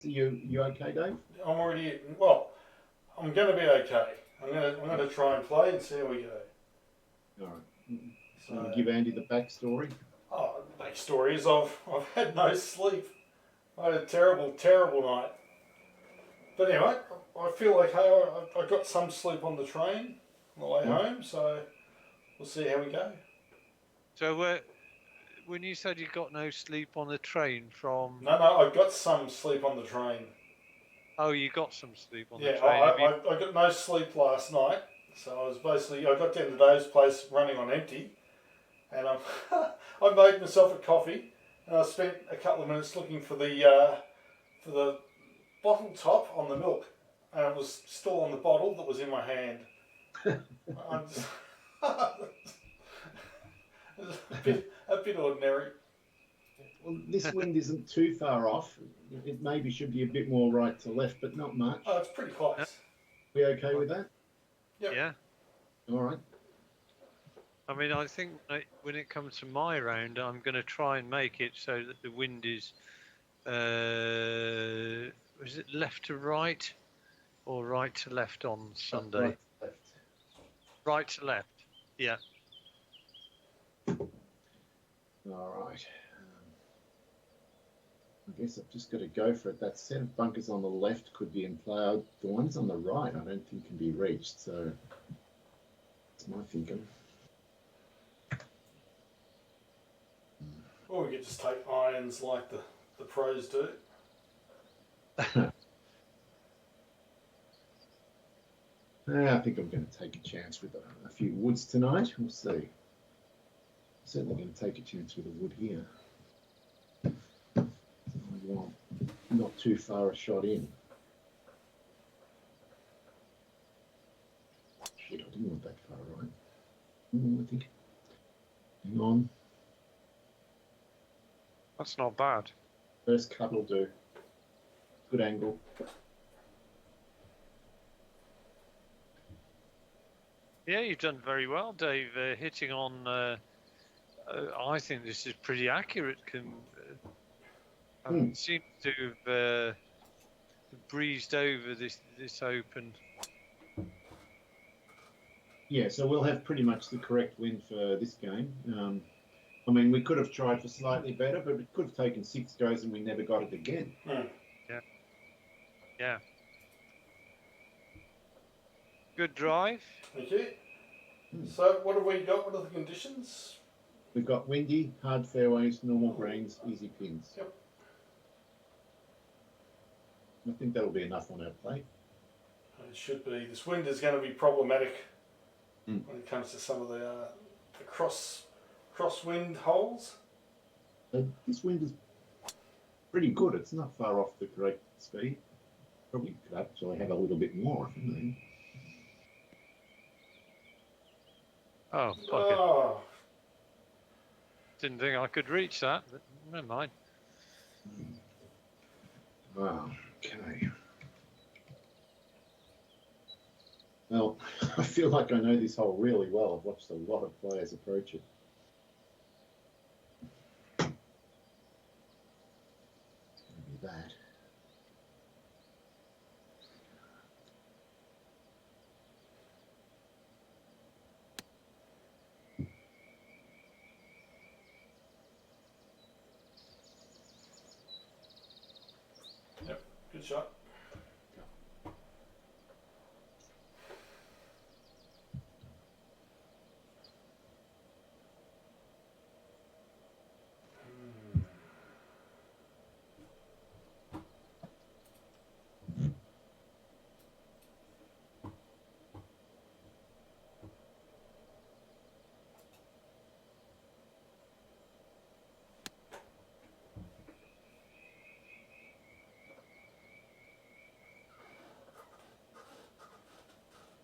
You okay, Dave? I'm already well. I'm going to be okay. I'm going to try and play and see how we go. All right. You want to So, give Andy the backstory? the backstory is I've had no sleep. I had a terrible night. But anyway, I feel like hey, I got some sleep on the train on the way Yep. home. So we'll see how we go. So when you said you got no sleep on the train from, No, I got some sleep on the train. oh, you got some sleep on the Yeah, train. Have you? I got no sleep last night. So I was basically I got down to Dave's place running on empty, and I made myself a coffee, and I spent a couple of minutes looking for the bottle top on the milk, and it was still on the bottle that was in my hand. I'm just, a bit ordinary. Well, this wind isn't too far off. It maybe should be a bit more right to left, but not Oh, much. it's pretty Yeah. close. We okay with that? Yep. Yeah. All right. I mean, I think when it comes to my round, I'm going to try and make it so that the wind is it left to right or right to left on Sunday? Right to left. Right to left. Yeah. All right. I guess I've just got to go for it. That set of bunkers on the left could be in play. The ones on the right, I don't think can be reached. So that's my thinking. Or we could just take irons like the pros do. I think I'm going to take a chance with a few woods tonight. We'll see. Certainly going to take a chance with a wood here. I want not too far a shot in. Shit, I didn't want that far right. I think. Hang on. That's not bad. First cut will do. Good angle. Yeah, you've done very well, Dave. Hitting on. I think this is pretty accurate. Seems to have breezed over this open. Yeah, so we'll have pretty much the correct wind for this game. I mean, we could have tried for slightly better, but we could have taken 6 goes and we never got it again. Yeah. Good drive. Thank you. So what have we got? What are the conditions? We've got windy, hard fairways, normal greens, easy pins. Yep. I think that'll be enough on our plate. It should be. This wind is going to be problematic when it comes to some of the crosswind holes. This wind is pretty good. It's not far off the correct speed. Probably could actually have a little bit more. Oh, fuck it. Didn't think I could reach that, but never mind. Wow, okay. Well, I feel like I know this hole really well. I've watched a lot of players approach it. It's going to be that. Yep, good shot.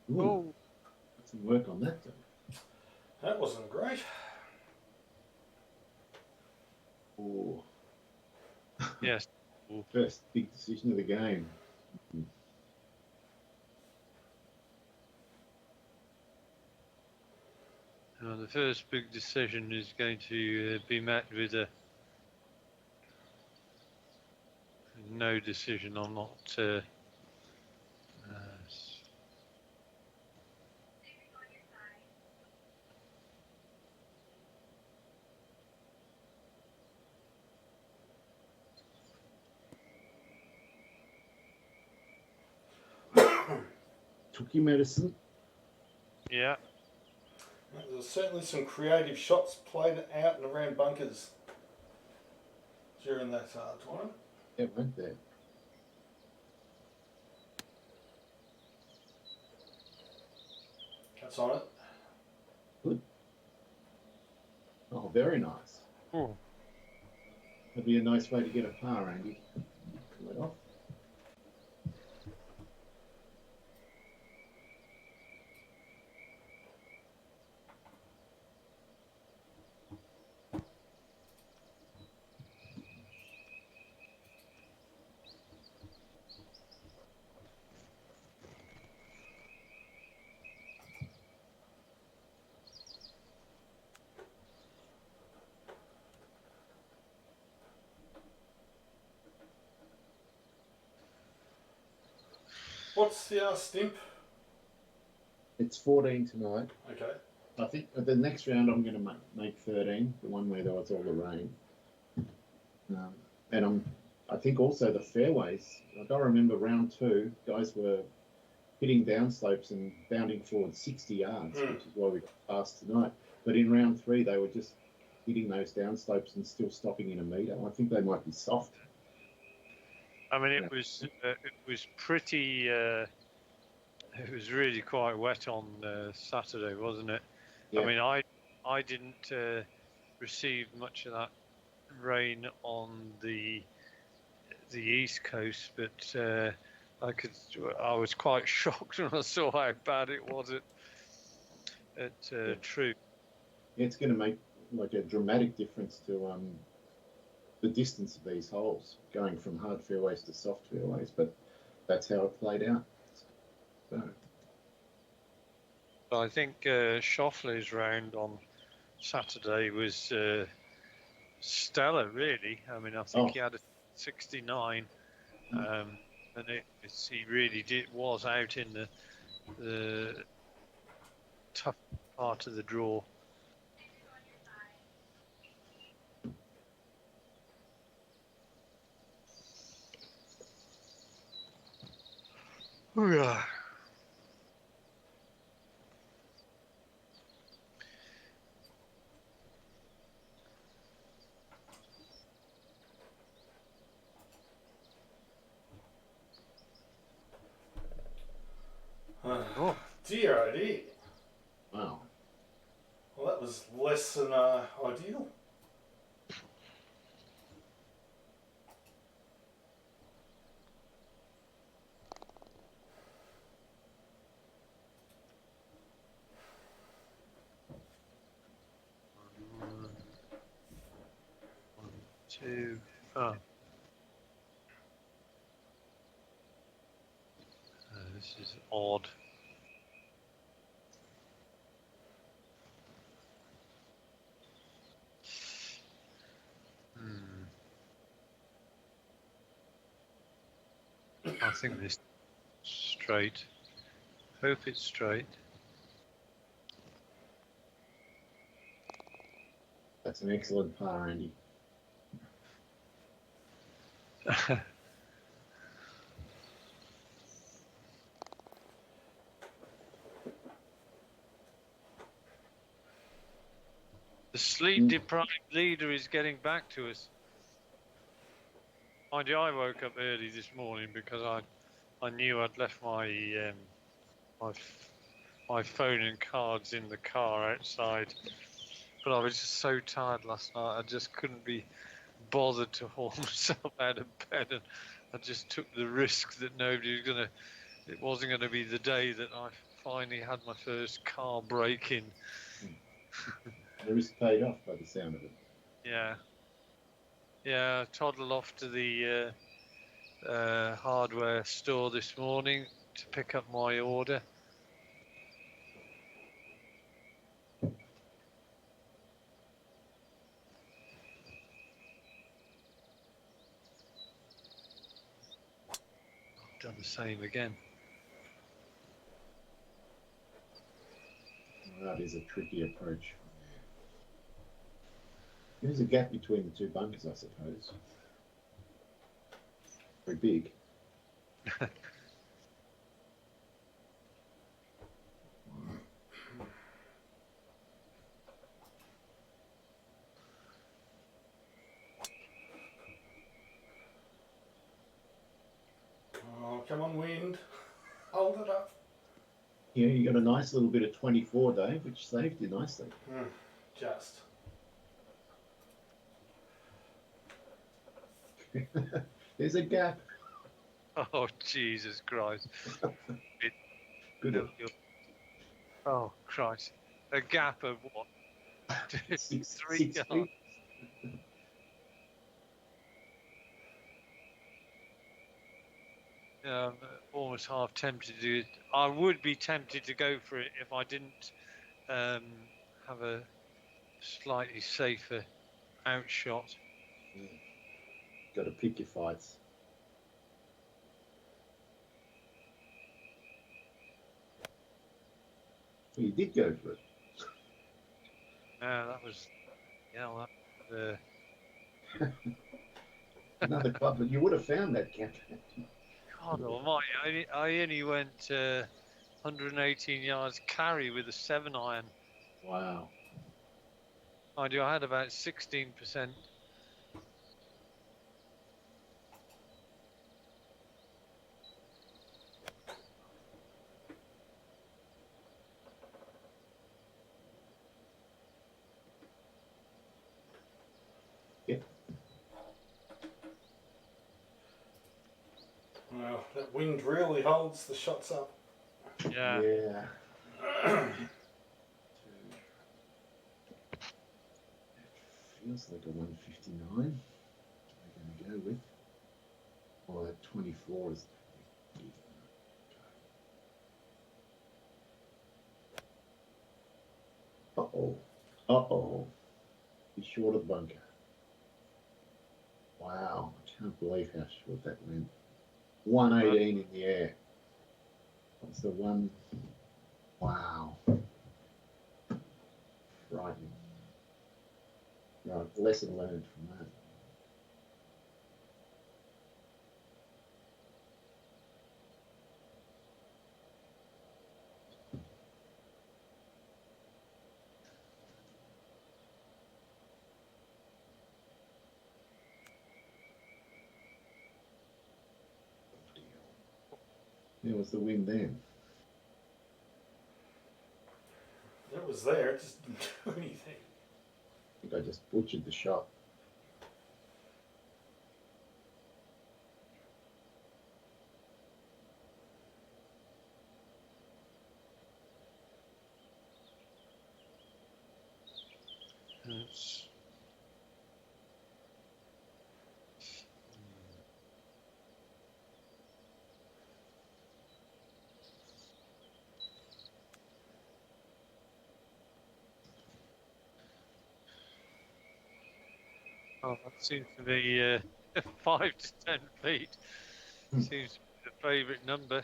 Ooh, Oh, got some work on that though. That wasn't great. Oh, yes. first big decision of the game. The first big decision is going to be met with a no decision. I'm not. Took your medicine. Yeah. There's certainly some creative shots played out and around bunkers during that tournament. It went there. That's on it. Good. Oh, very nice. Oh. That'd be a nice way to get a par, Andy. Pull it off. What's the stimp? It's 14 tonight. Okay. I think the next round I'm going to make 13, the one where there was all the rain. And I think also the fairways. Like I remember round 2, guys were hitting downslopes and bounding forward 60 yards, which is why we got past tonight. But in round 3, they were just hitting those downslopes and still stopping in a metre. I think they might be soft. I mean, it was pretty. It was really quite wet on Saturday, wasn't it? Yeah. I mean, I didn't receive much of that rain on the East Coast, but I was quite shocked when I saw how bad it was at True. It's going to make like a dramatic difference to the distance of these holes, going from hard fairways to soft fairways. But that's how it played out. So. I think Schauffele's round on Saturday was stellar, really. I mean, I think he had a 69, and he really was out in the tough part of the draw. Oh yeah. Oh. Dear, oh dear. Wow. Well, that was less than ideal. One, two. Oh. This is odd. I think this straight. Hope it's straight. That's an excellent par, Andy. The sleep-deprived leader is getting back to us. Mind you, I woke up early this morning because I knew I'd left my my phone and cards in the car outside. But I was just so tired last night, I just couldn't be bothered to haul myself out of bed, and I just took the risk that it wasn't gonna be the day that I finally had my first car break-in. The risk paid off by the sound of it. Yeah. Yeah, I toddled off to the hardware store this morning to pick up my order. done the same again. That is a tricky approach. There's a gap between the two bunkers, I suppose. Very big. Oh, come on, wind. Hold it up. Yeah, you got a nice little bit of 24, Dave, which saved you nicely. Just. There's a gap. Oh, Jesus Christ. Good. Oh, Christ. A gap of what? 3 6 yards. feet. Almost half tempted to do it. I would be tempted to go for it if I didn't have a slightly safer outshot. Got to pick your fights. Well, you did go for it. That was, Another club, but you would have found that gap. God almighty, I only went 118 yards carry with a 7-iron. Wow. Mind you, I had about 16%. Well, that wind really holds the shots up. Yeah. Yeah. Feels like a 159. I'm going to go with. Oh, that 24 is. Uh-oh. Uh-oh. He's short of the bunker. Wow. I can't believe how short that went. 118 in the air. That's the one. Wow. Frightening. Right, lesson learned from that. There was the wind then. It was there, it just didn't do anything. I think I just butchered the shot. It's- Oh, that seems to be 5 to 10 feet. Seems to be the favourite number.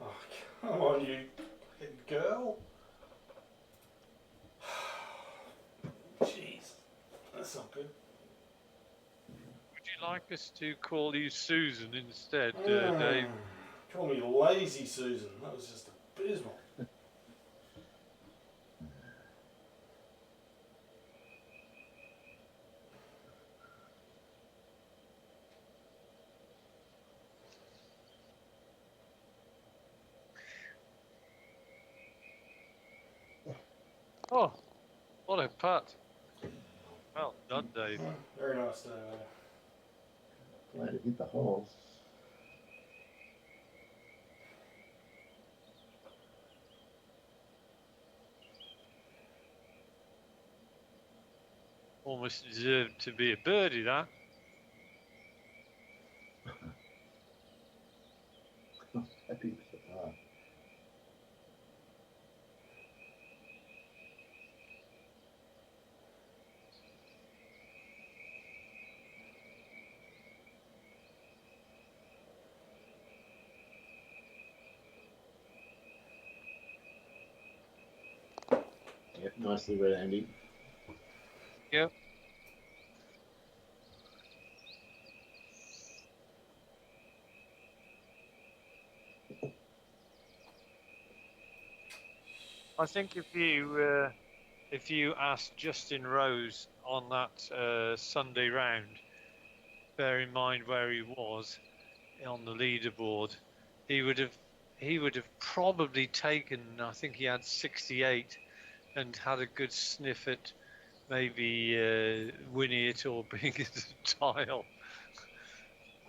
Oh, come on, you girl. Jeez, that's not good. Would you like us to call you Susan instead, Dave? Call me lazy Susan. That was just abysmal. Nice putt. Well done, Dave. Very nice day there. Glad it hit the hole. Almost deserved to be a birdie, that. Happy with the par. Yep, nicely read, Andy. Yep. I think if you asked Justin Rose on that Sunday round, bear in mind where he was on the leaderboard, he would have probably taken. I think he had 68 and had a good sniff at maybe winning it or being at a tile.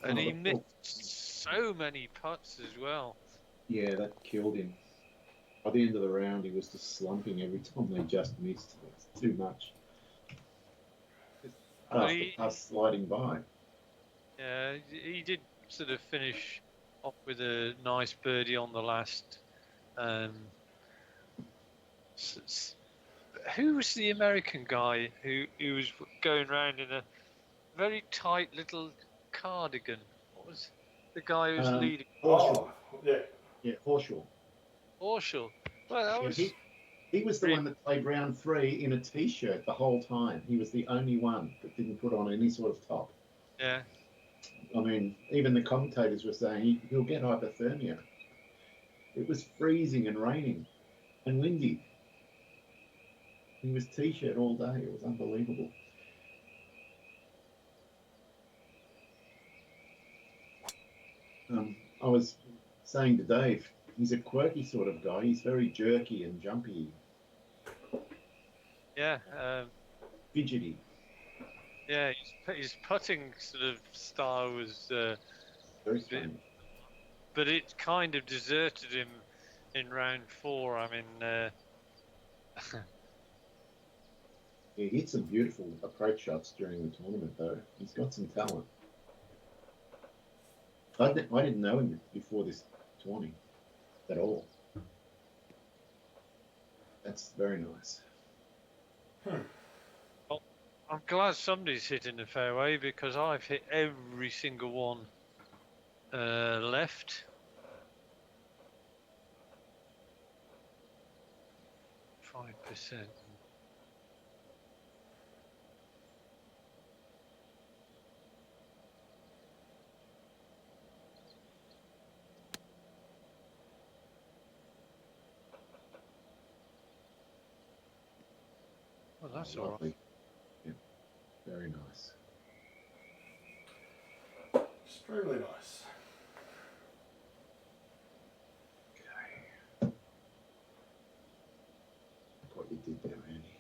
And he missed so many putts as well. Yeah, that killed him. By the end of the round, he was just slumping every time they just missed. It's too much. Us sliding by. Yeah, he did sort of finish off with a nice birdie on the last. Who was the American guy who was going around in a very tight little cardigan? What was the guy who was leading? Horschel. Yeah. Yeah, Horschel. Horschel. Well, that was. He was the one that played round 3 in a t-shirt the whole time. He was the only one that didn't put on any sort of top. Yeah. I mean, even the commentators were saying he'll get hypothermia. It was freezing and raining and windy. He was t-shirt all day. It was unbelievable. I was saying to Dave, he's a quirky sort of guy. He's very jerky and jumpy. Yeah. Fidgety. Yeah, his putting sort of style was very strange. But it kind of deserted him in round 4. I mean, he hit some beautiful approach shots during the tournament, though. He's got some talent. I didn't know him before this tourney at all. That's very nice. Well, I'm glad somebody's hitting the fairway because I've hit every single one left. 5%. Well, that's all right. Yeah, very nice. Extremely nice. Okay. What you did there, Andy.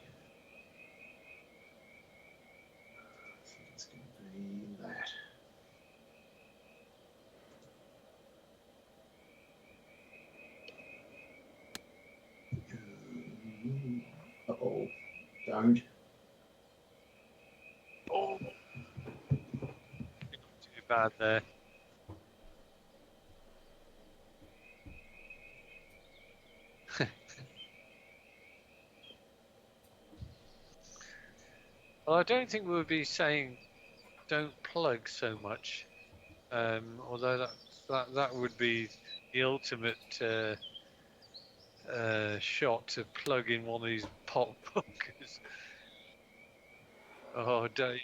I think it's going to be that. Uh-oh. Don't. Oh, too bad there. Well, I don't think we'll be saying don't plug so much, although that would be the ultimate shot to plug in one of these pot bunkers. Oh, Dave.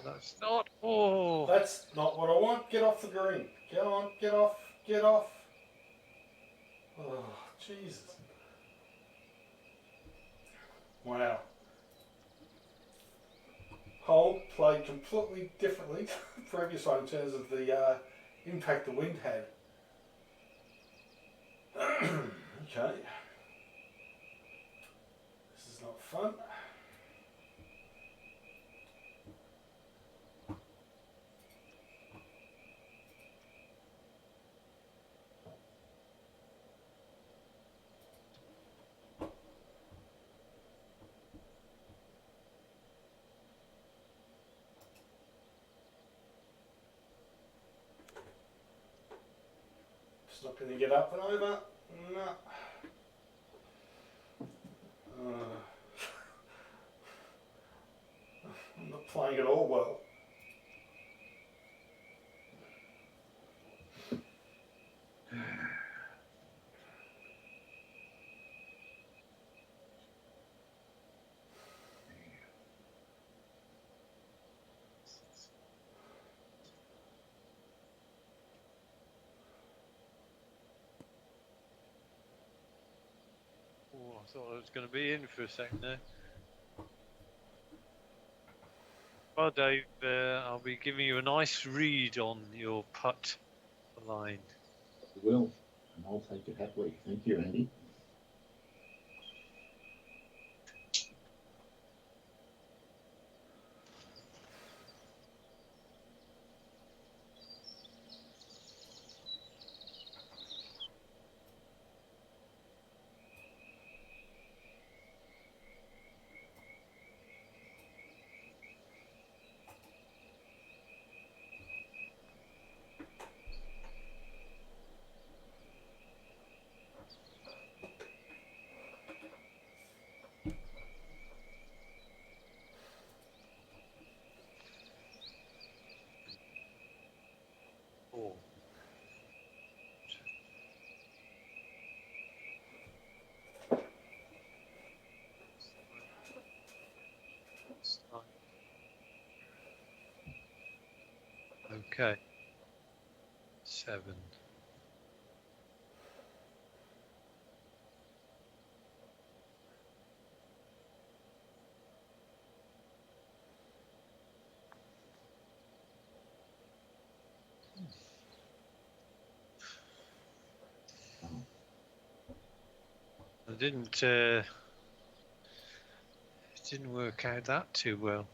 That's not. Oh. That's not what I want. Get off the green. Get on. Get off. Get off. Oh, Jesus. Wow. Hole played completely differently to the previous one in terms of the impact the wind had. Okay. This is not fun. It's not going to get up and over. No. I'm not playing it all well. Oh, I thought I was going to be in for a second there. Well, Dave, I'll be giving you a nice read on your putt line. I will, and I'll take it happily. Thank you, Andy. Oh. Okay. 7. I didn't. It didn't work out that too well.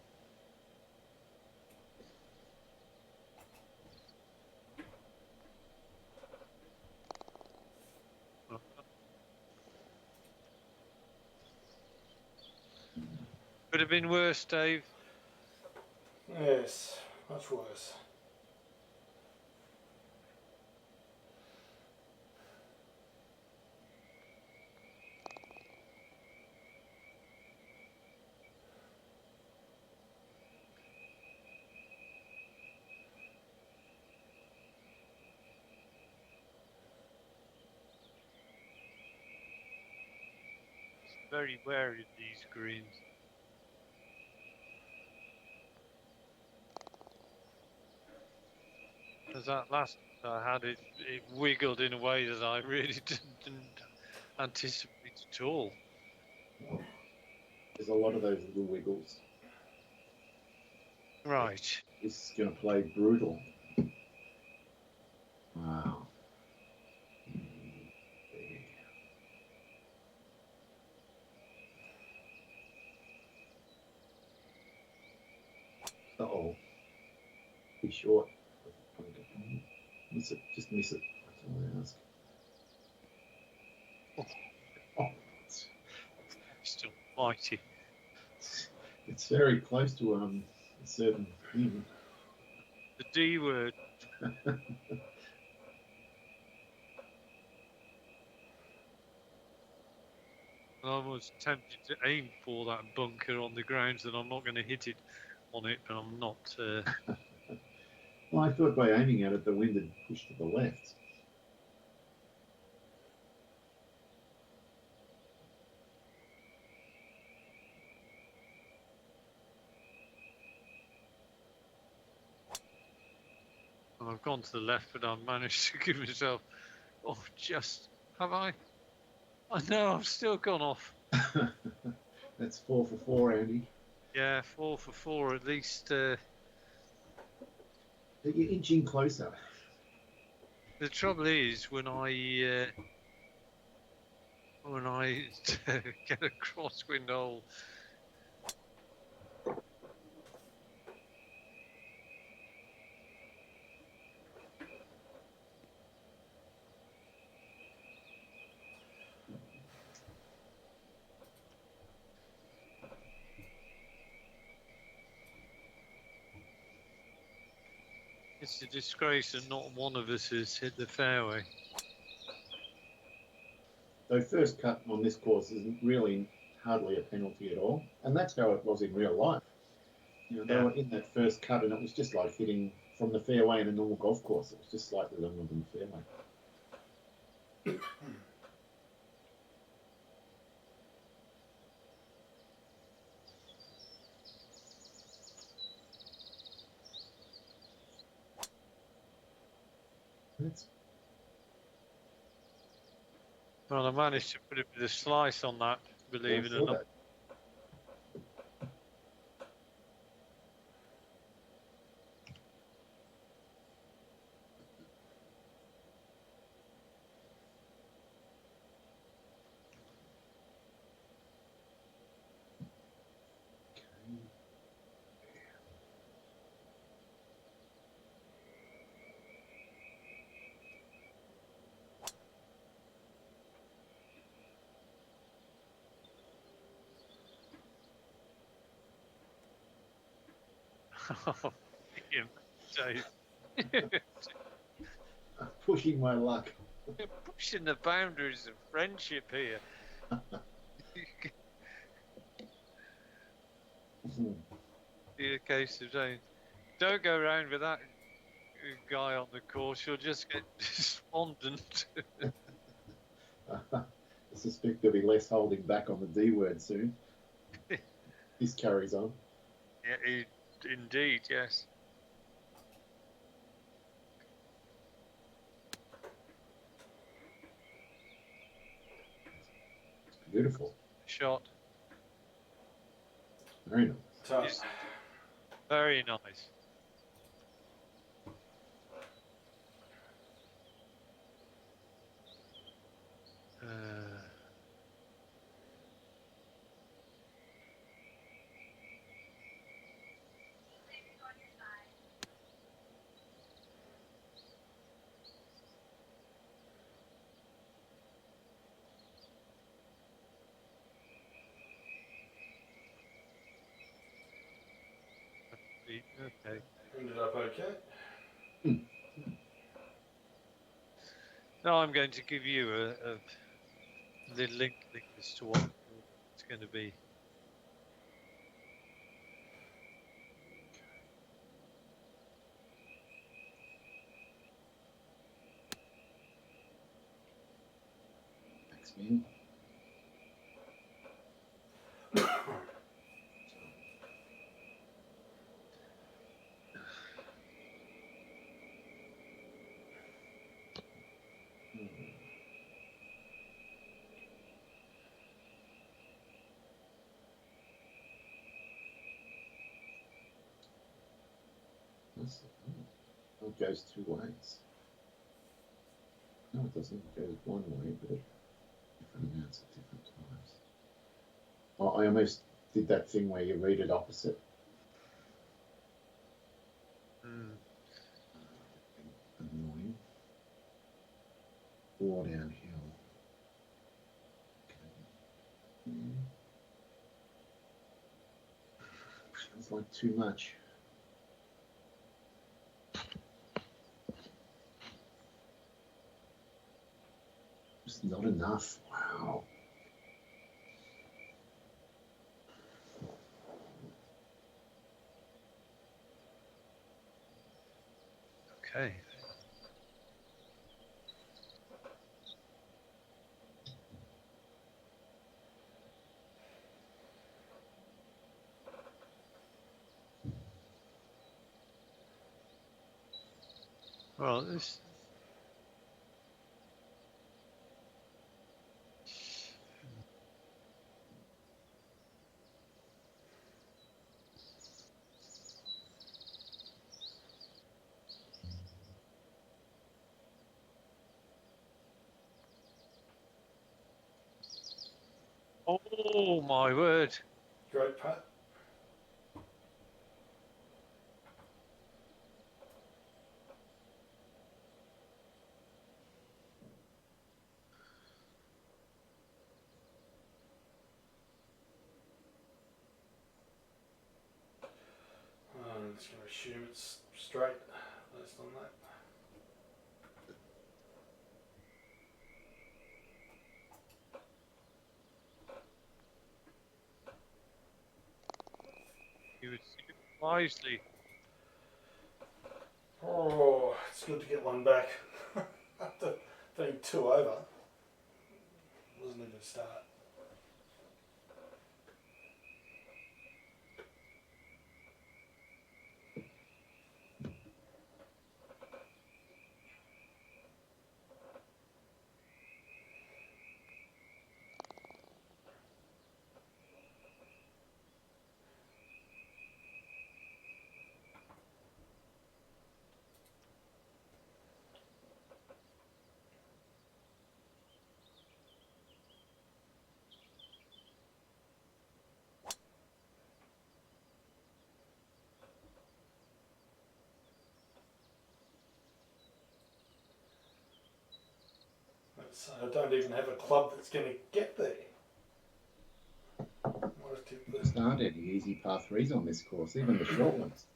Could have been worse, Dave. Yes, much worse. Very wary of these greens. As that last I had it wiggled in a way that I really didn't anticipate at all. There's a lot of those little wiggles. Right. This is going to play brutal. Wow. Uh-oh. Be short. Miss it. Just miss it. That's all I ask. Oh. Still mighty. It's very close to a certain thing. The D word. I was tempted to aim for that bunker on the grounds that I'm not going to hit it on it, but I'm not. Well, I thought by aiming at it, the wind had pushed to the left. I've gone to the left, but I've managed to give myself. Oh, just have I? I know I've still gone off. That's 4 for 4, Andy. Yeah, 4 for 4 at least. You're inching closer. The trouble is when I when I get a crosswind hole. It's a disgrace that not one of us has hit the fairway. So first cut on this course isn't really hardly a penalty at all, and that's how it was in real life. You know, they were in that first cut, and it was just like hitting from the fairway in a normal golf course. It was just slightly longer than the fairway. That's Well, I managed to put a bit of slice on that, believe it or not. Oh, Dave. Pushing my luck. Pushing the boundaries of friendship here. Be a case of saying, don't go around with that guy on the course, you'll just get despondent. I suspect there'll be less holding back on the D word soon. This carries on. Yeah, indeed, yes. Beautiful. Shot. Very nice. So, Very nice. Okay. ended up okay. Now I'm going to give you the link as to what it's going to be. Thanks, man. Oh, it goes two ways. No, it doesn't. It goes one way, but at different amounts at different times. Oh, I almost did that thing where you read it opposite. Annoying. Or downhill. Sounds like too much. Just not enough. Wow. Okay. Well, this. Oh my word! Great putt. I'm just going to assume it's straight based on that. You would see it wisely. Oh, it's good to get one back after being 2 over. Wasn't even a start. I don't even have a club that's going to get there. What a tip there. Just aren't any easy par threes on this course, even the short ones.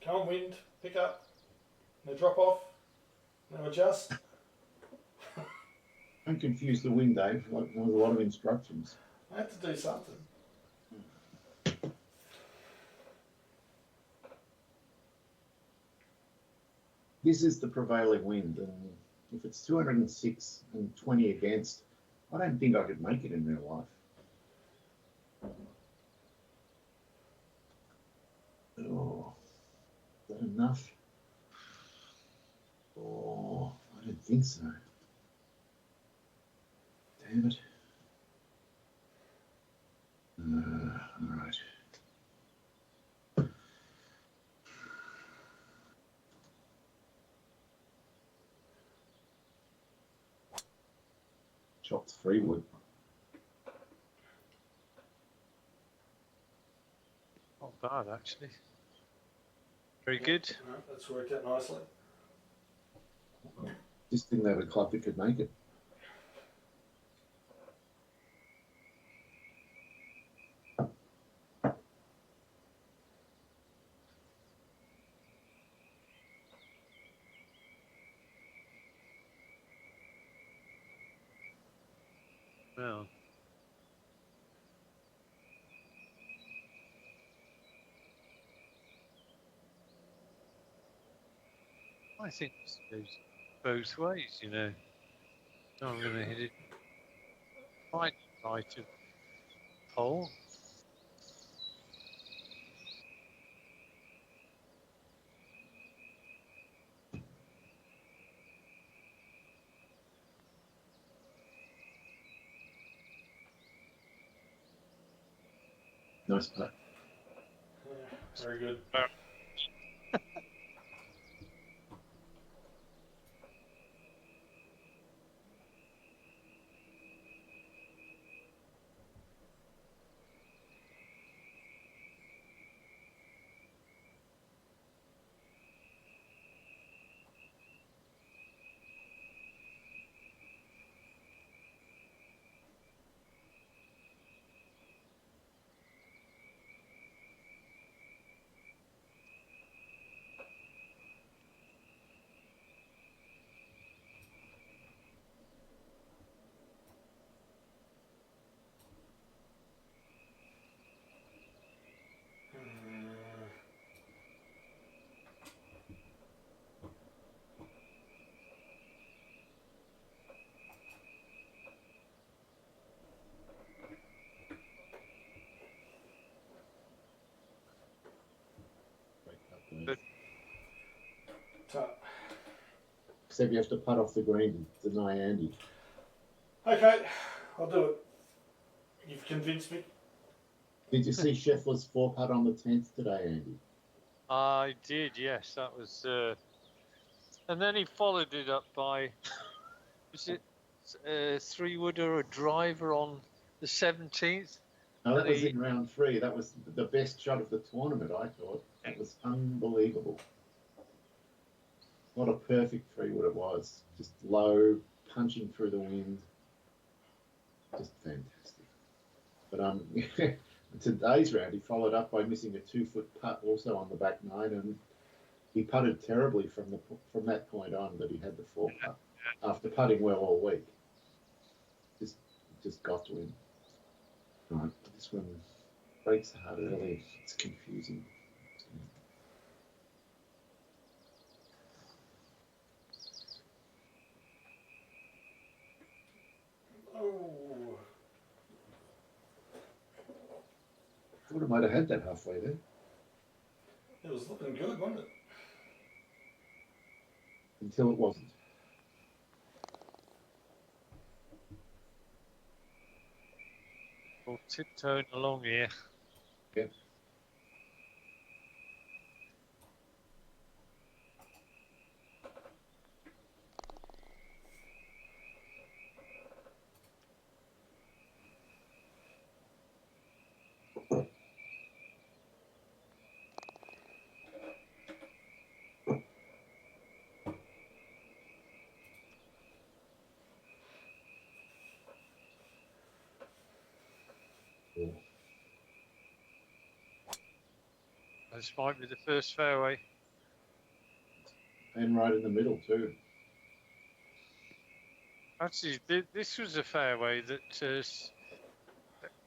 Come on, wind, pick up. No drop off. No adjust. Don't confuse the wind, Dave. Like, there was a lot of instructions. I have to do something. This is the prevailing wind, and if it's 206 and 20 against, I don't think I could make it in real life. Oh, is that enough? Oh, I don't think so. Damn it. All right. Chopped 3 wood. Not bad actually. Very good. No, that's worked out nicely. Just didn't have a club that could make it. Well, I think this goes both ways, you know. So I'm going to hit it right of hole. Nice putt. Yeah, very good. Great putt, Dave. Good. Top. except you have to putt off the green to deny Andy. Okay, I'll do it. You've convinced me. Did you see Scheffler's 4-putt on the 10th today, Andy? I did, yes. That was, and then he followed it up by, was it 3-wooder or a driver on the 17th? No, that was in round 3. That was the best shot of the tournament, I thought. It was unbelievable. What a perfect 3-wood it was. Just low, punching through the wind. Just fantastic. But today's round, he followed up by missing a 2-foot putt also on the back 9, and he putted terribly from that point on. That he had the 4-putt after putting well all week. Just got to him. Right, this one breaks the heart early. It's confusing. Oh. I thought I might have had that halfway there. It was looking good, wasn't it? Until it wasn't. Well, tiptoeing along here. Yep. This might be the first fairway. And right in the middle too. Actually, this was a fairway that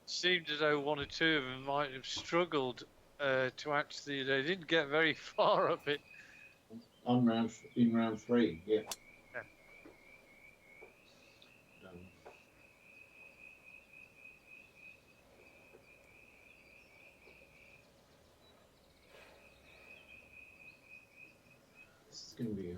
seemed as though one or two of them might have struggled to actually. They didn't get very far up it. In round 3, yeah. This is going to be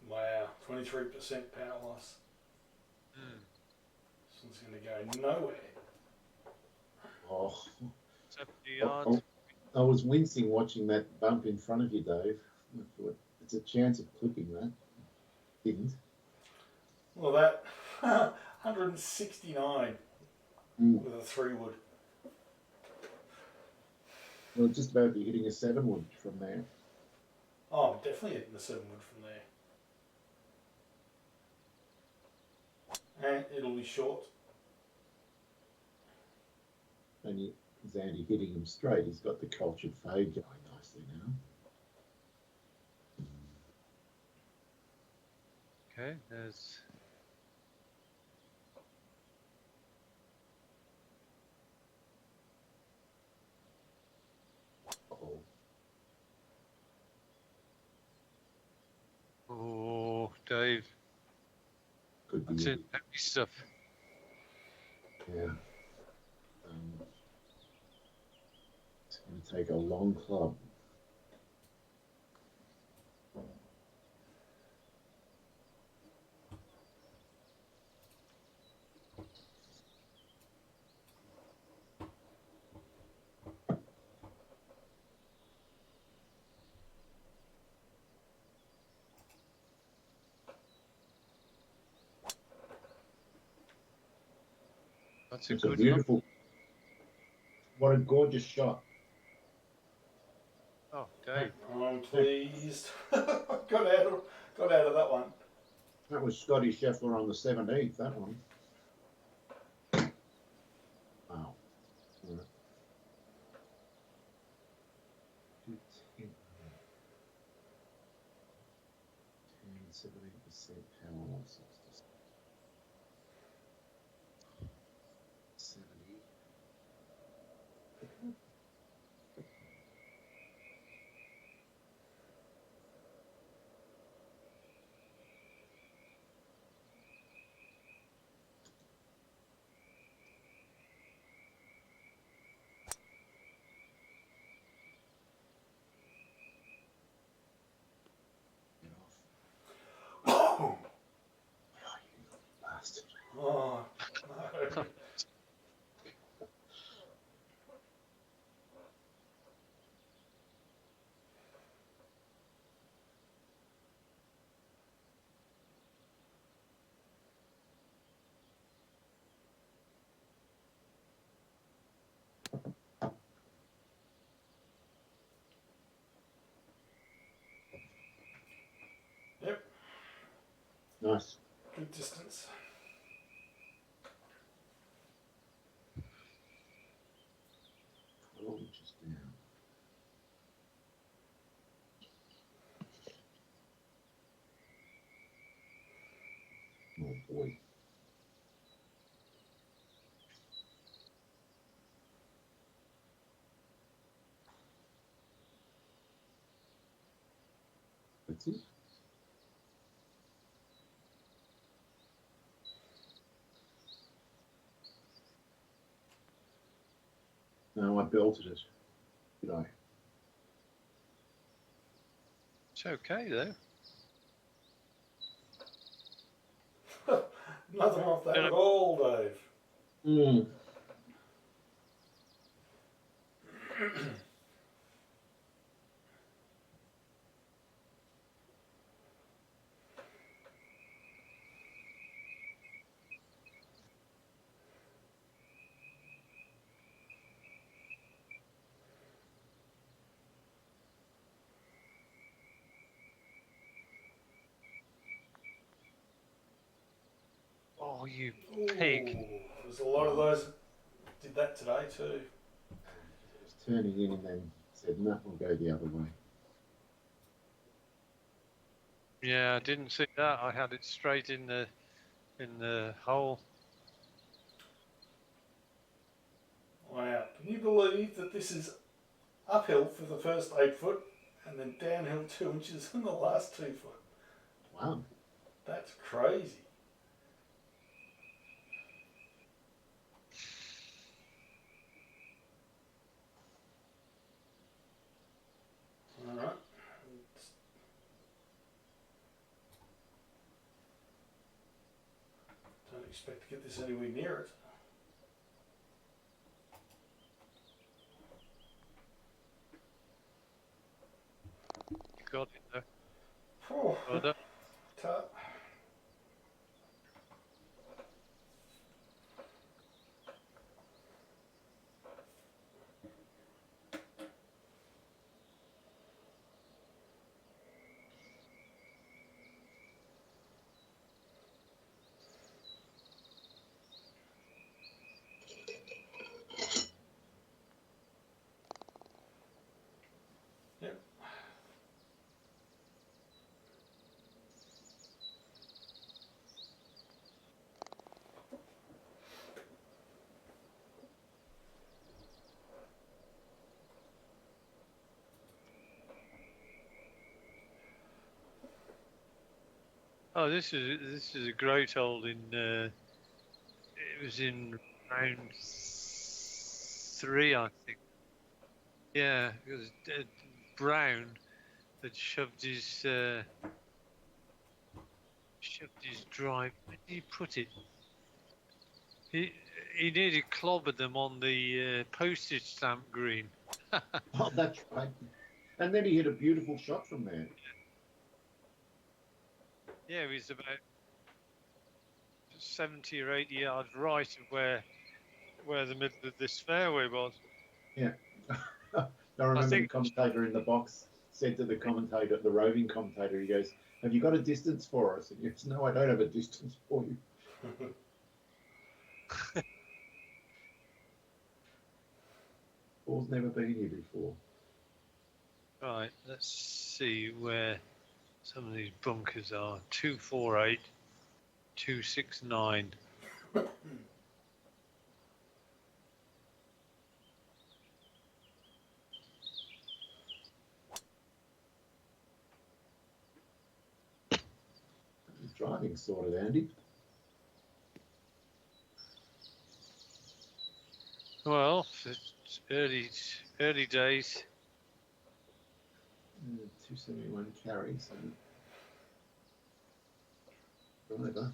Wow, 23% power loss. This one's going to go nowhere. Oh, 70 yards. I was wincing watching that bump in front of you, Dave. I thought, it's a chance of clipping that. Didn't. Well, that 169 with a 3-wood. Well, just about be hitting a 7-wood from there. Oh, I'm definitely hitting the 7-wood from there. And it'll be short. And Zandy hitting him straight. He's got the cultured fade going nicely now. Okay, there's. Oh, Dave. Could be. That's it. Heavy stuff. Yeah. It's going to take a long club. That's a It's good a beautiful. What a gorgeous shot. Oh, Dave. I'm pleased. got out of that one. That was Scotty Scheffler on the 17th, that one. Wow. Oh, no. Yep, Nice. good distance. Oh, just down. Oh boy. That's it. No, I belted it. Did I? It's okay though. Nothing off that Yeah. at all, Dave. Mm. Oh, you Ooh, pig! there's a lot of those that did that today too. It was turning in and then said, no, we'll go the other way. Yeah, I didn't see that. I had it straight in the hole. Wow. Can you believe that this is uphill for the first 8 foot and then downhill 2 inches in the last 2 foot? Wow. That's crazy. Alright. Don't expect to get this anywhere near it. You got it though. Whew. Well done. Tough. Yep. Oh, this is a great hole in. It was in round 3, I think. Yeah, it was Brown had shoved his drive. Where did he put it? He he nearly clobbered them on the postage stamp green. Oh, that's right. And then he hit a beautiful shot from there. Yeah, it was about 70 or 80 yards right of where the middle of this fairway was. Yeah. I remember the think commentator in the box said to the commentator, the roving commentator, he goes, have you got a distance for us? And he goes, no, I don't have a distance for you. Ball's never been here before. right. Let's see where some of these bunkers are. 248, 269. Driving sorted, Andy. Well, it's early days. 271 carry, so driver.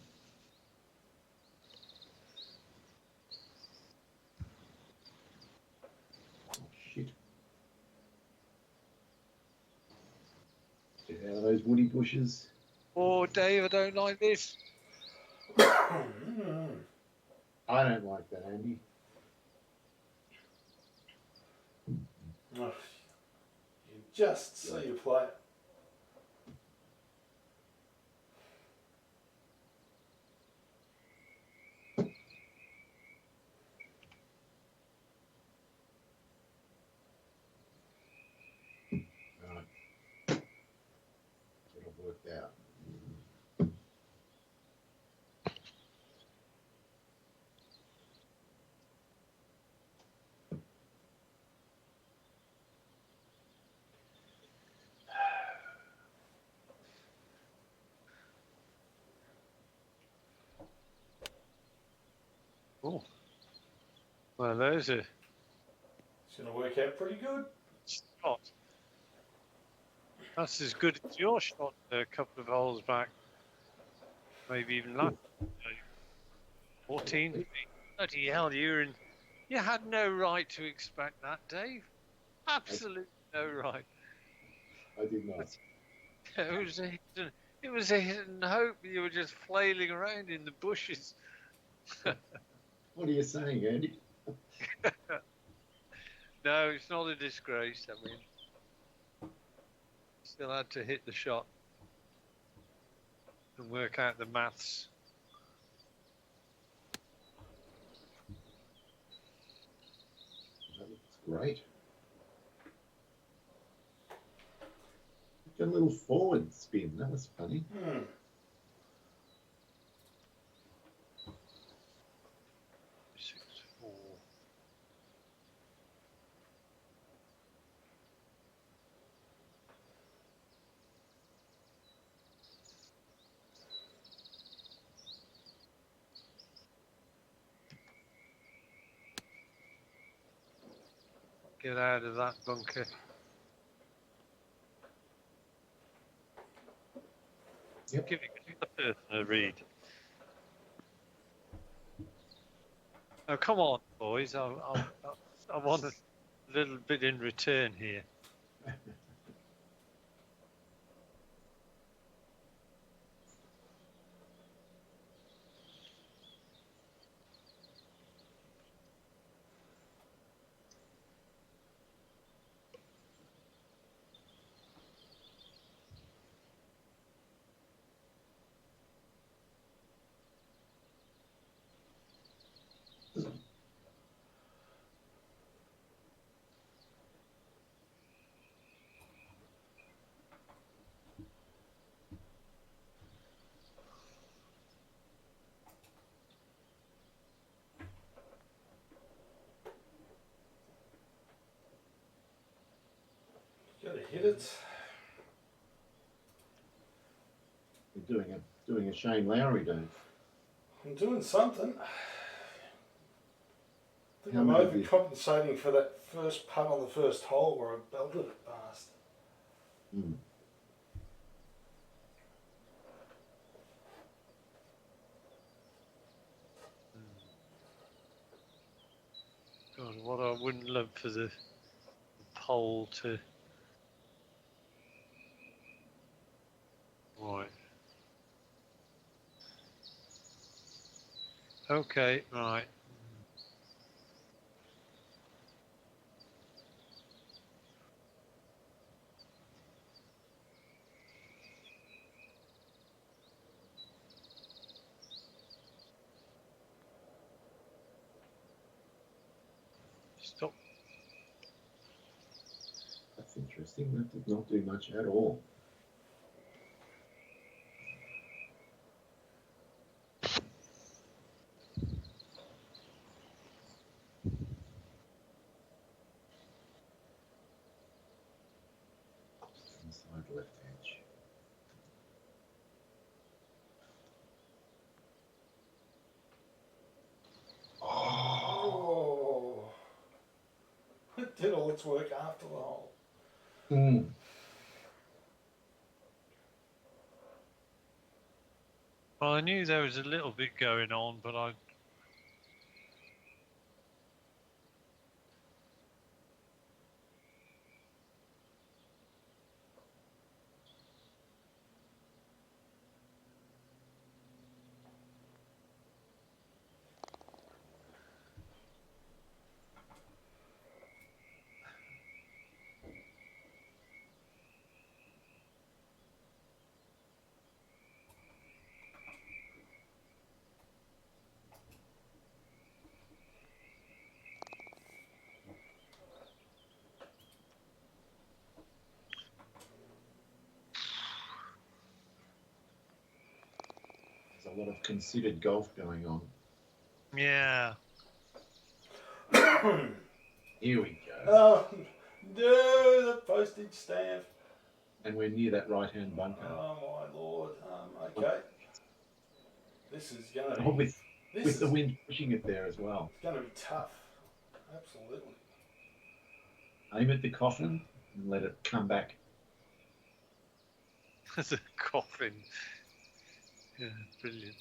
bushes. Oh, Dave, I don't like this. Mm. I don't like that, Andy. Oh, you just see your plate. Right. Get it worked out. Oh, well, there's a It's going to work out pretty good. shot. That's as good as your shot a couple of holes back, maybe even last. 14 feet. Bloody hell, you had no right to expect that, Dave. Absolutely no right. I did not. It was a hit and hope. You were just flailing around in the bushes. What are you saying, Andy? No, it's not a disgrace. I mean, still had to hit the shot and work out the maths. That looks great. Got a little forward spin. That was funny. Hmm. Six, four. Get out of that bunker. Yep. Give the person a read. Oh, come on, boys. I want a little bit in return here. Got to hit it. You're doing a Shane Lowry, Dave. I'm doing something. I think How I'm many did- overcompensating for that first putt on the first hole where I belted it past. Hmm. God, what I wouldn't love for the pole to. Right. Okay, right. Stop. That's interesting. That did not do much at all. Inside left edge. Oh. It did all its work after the hole. Hmm. Well, I knew there was a little bit going on, but I. a lot of considered golf going on. Yeah. Here we go. Oh, no, the postage stamp. And we're near that right-hand bunker. Oh, my Lord. Okay. This is going to Oh, be... with the wind pushing it there as well. It's going to be tough. Absolutely. Aim at the coffin and let it come back. There's a coffin. Yeah, brilliant.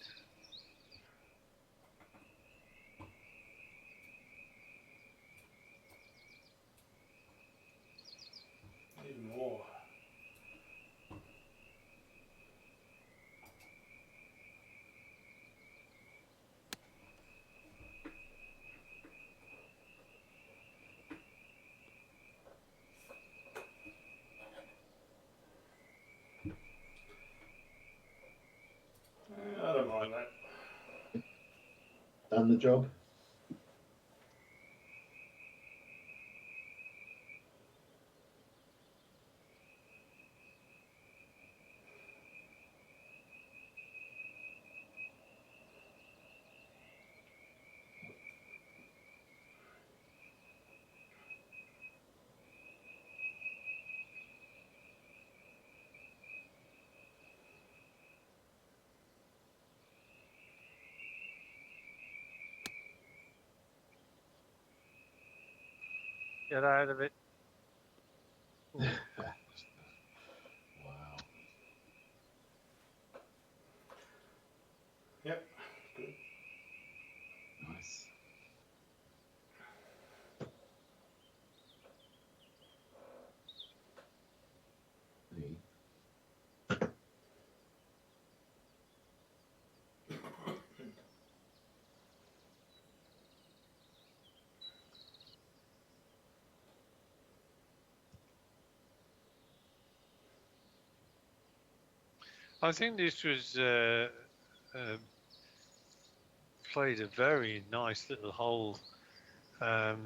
Even more. I don't mind that. Done the job. Get out of it. Wow. Yep. Good. Nice. Hey. I think this was played a very nice little hole. A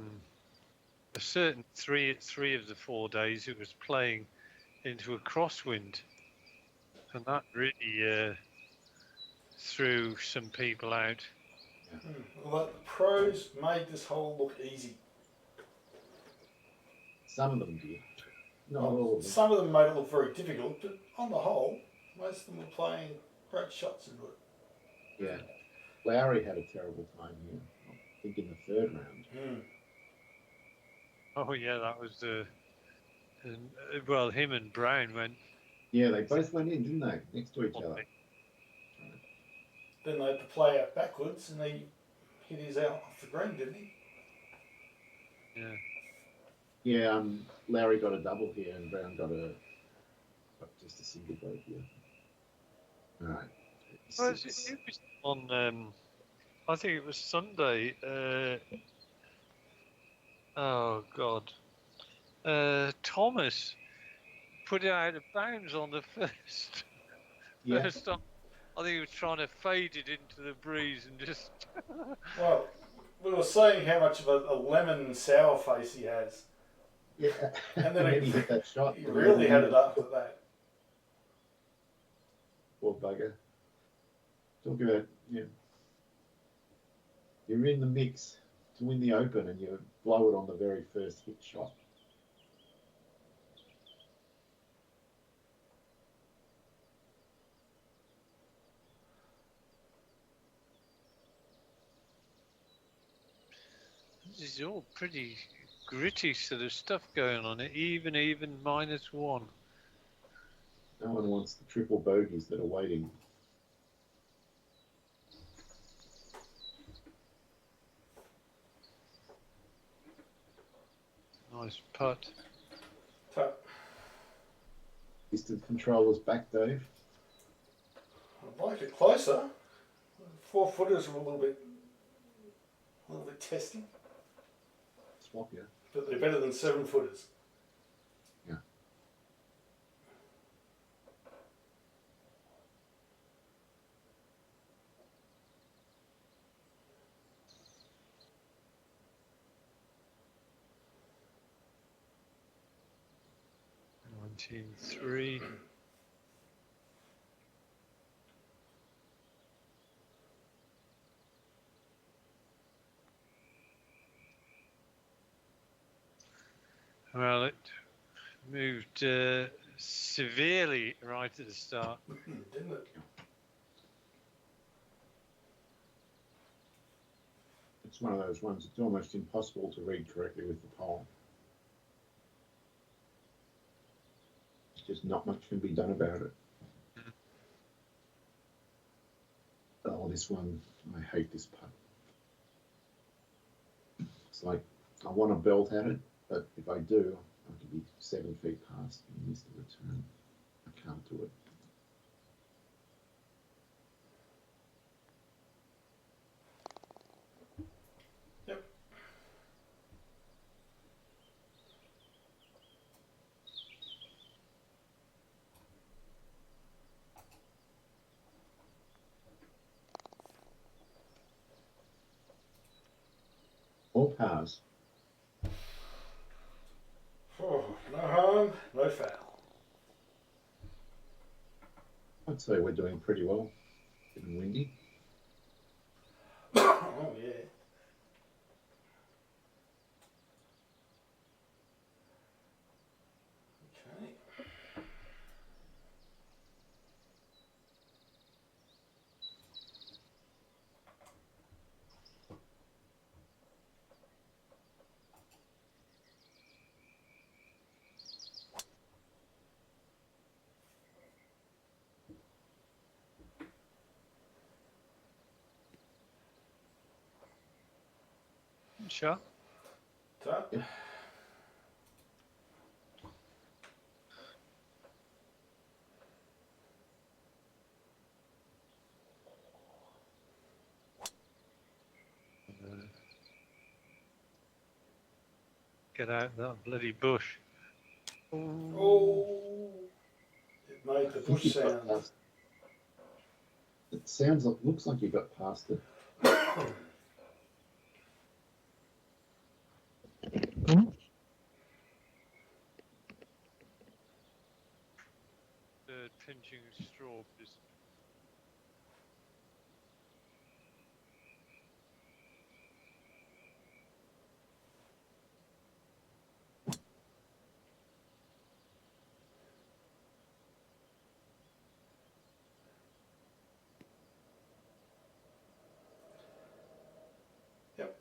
certain three of the 4 days it was playing into a crosswind, and that really threw some people out. Well, the pros made this hole look easy. Some of them did. Not all of them. Some of them made it look very difficult, but on the whole, most of them were playing great shots into it. Yeah. Lowry had a terrible time here. I think in the third round. Oh yeah, that was well, him and Brown went. Yeah, they both went in, didn't they? Next to each other. Then they had to play out backwards, and he hit his out off the green, didn't he? Yeah. Yeah, Lowry got a double here, and Brown got just a single break here. All right. Well, it was on. I think it was Sunday. Oh God. Thomas put it out of bounds on the first. Yeah. First time. I think he was trying to fade it into the breeze and just. Well, we were saying how much of a lemon sour face he has. Yeah. And then he hit that shot. He really had it after that. Poor bugger. Talk about, you're in the mix to win the Open and you blow it on the very first hit shot. This is all pretty gritty sort of stuff going on. Even -1. No one wants the triple bogeys that are waiting. Nice putt. Distance controllers back, Dave. I'd like it closer. 4 footers are a little bit testy, Swap, yeah. but they're better than 7 footers. Yeah. -3. Well, it moved severely right at the start. Didn't it? It's one of those ones, it's almost impossible to read correctly with the pole. It's just not much can be done about it. Oh, this one, I hate this putt. It's like, I want to belt at it, but if I do, I could be 7 feet past and miss the return. I can't do it. Yep. All pars. Oh, no harm, no foul. I'd say we're doing pretty well. Getting windy. Oh yeah. Okay. Sure. So, Yep. Get out that bloody bush. oh, it made the I think bush you've got sound. past. It sounds like, looks like you got past it. Third pinching straw is Yep.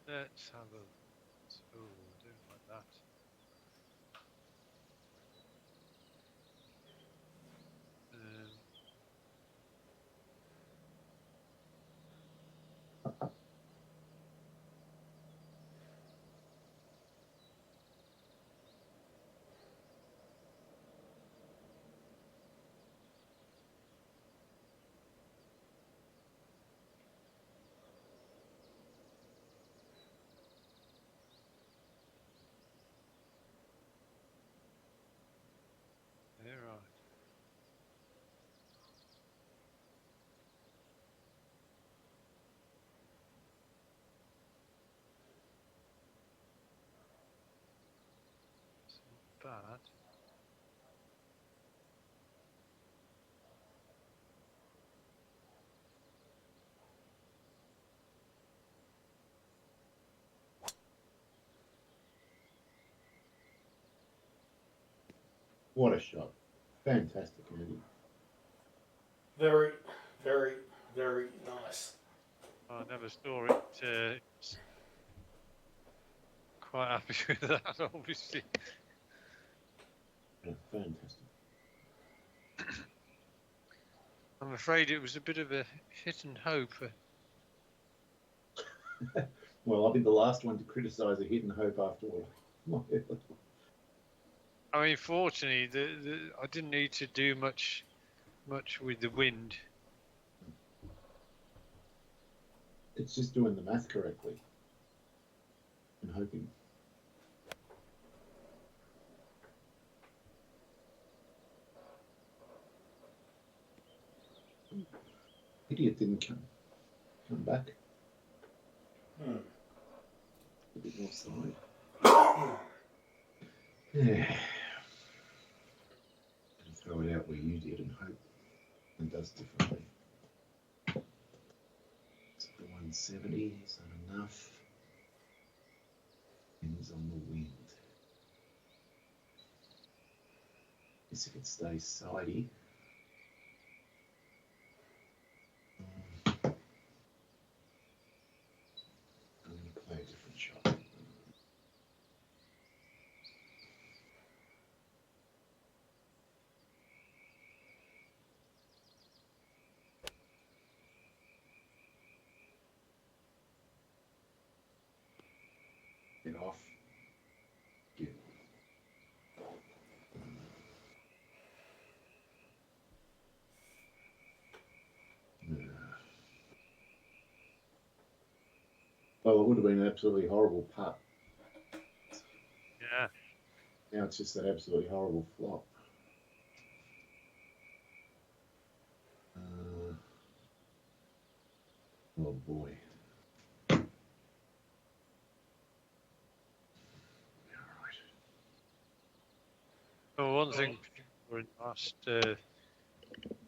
let's have a oh, do it like that. Yeah, right. It's not bad. What a shot. Fantastic, Andy. Very, very, very nice. I never saw it. Quite happy with that, obviously. Yeah, fantastic. I'm afraid it was a bit of a hit and hope. Well, I'll be the last one to criticise a hit and hope after all. I mean, fortunately, I didn't need to do much with the wind. It's just doing the math correctly and hoping. Idiot didn't come back. A bit more side. Yeah. Throw it out where you did and hope. and does differently. So the 170, is that enough? Depends on the wind. Guess if it stays sidey. I'm going to play a different shot. Get off. Get. Well, it would have been an absolutely horrible putt. Yeah. Now it's just an absolutely horrible flop. Oh boy. All right. Well, one thing for the last,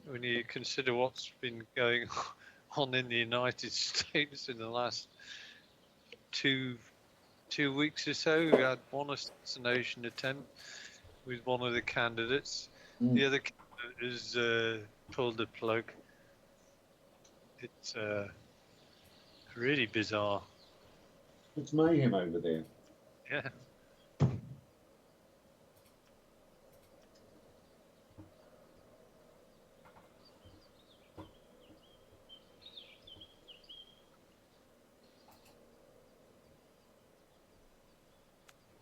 when you consider what's been going on in the United States in the last two weeks or so, we had one assassination attempt with one of the candidates. The other candidate has pulled the plug. It's really bizarre. It's mayhem over there. Yeah.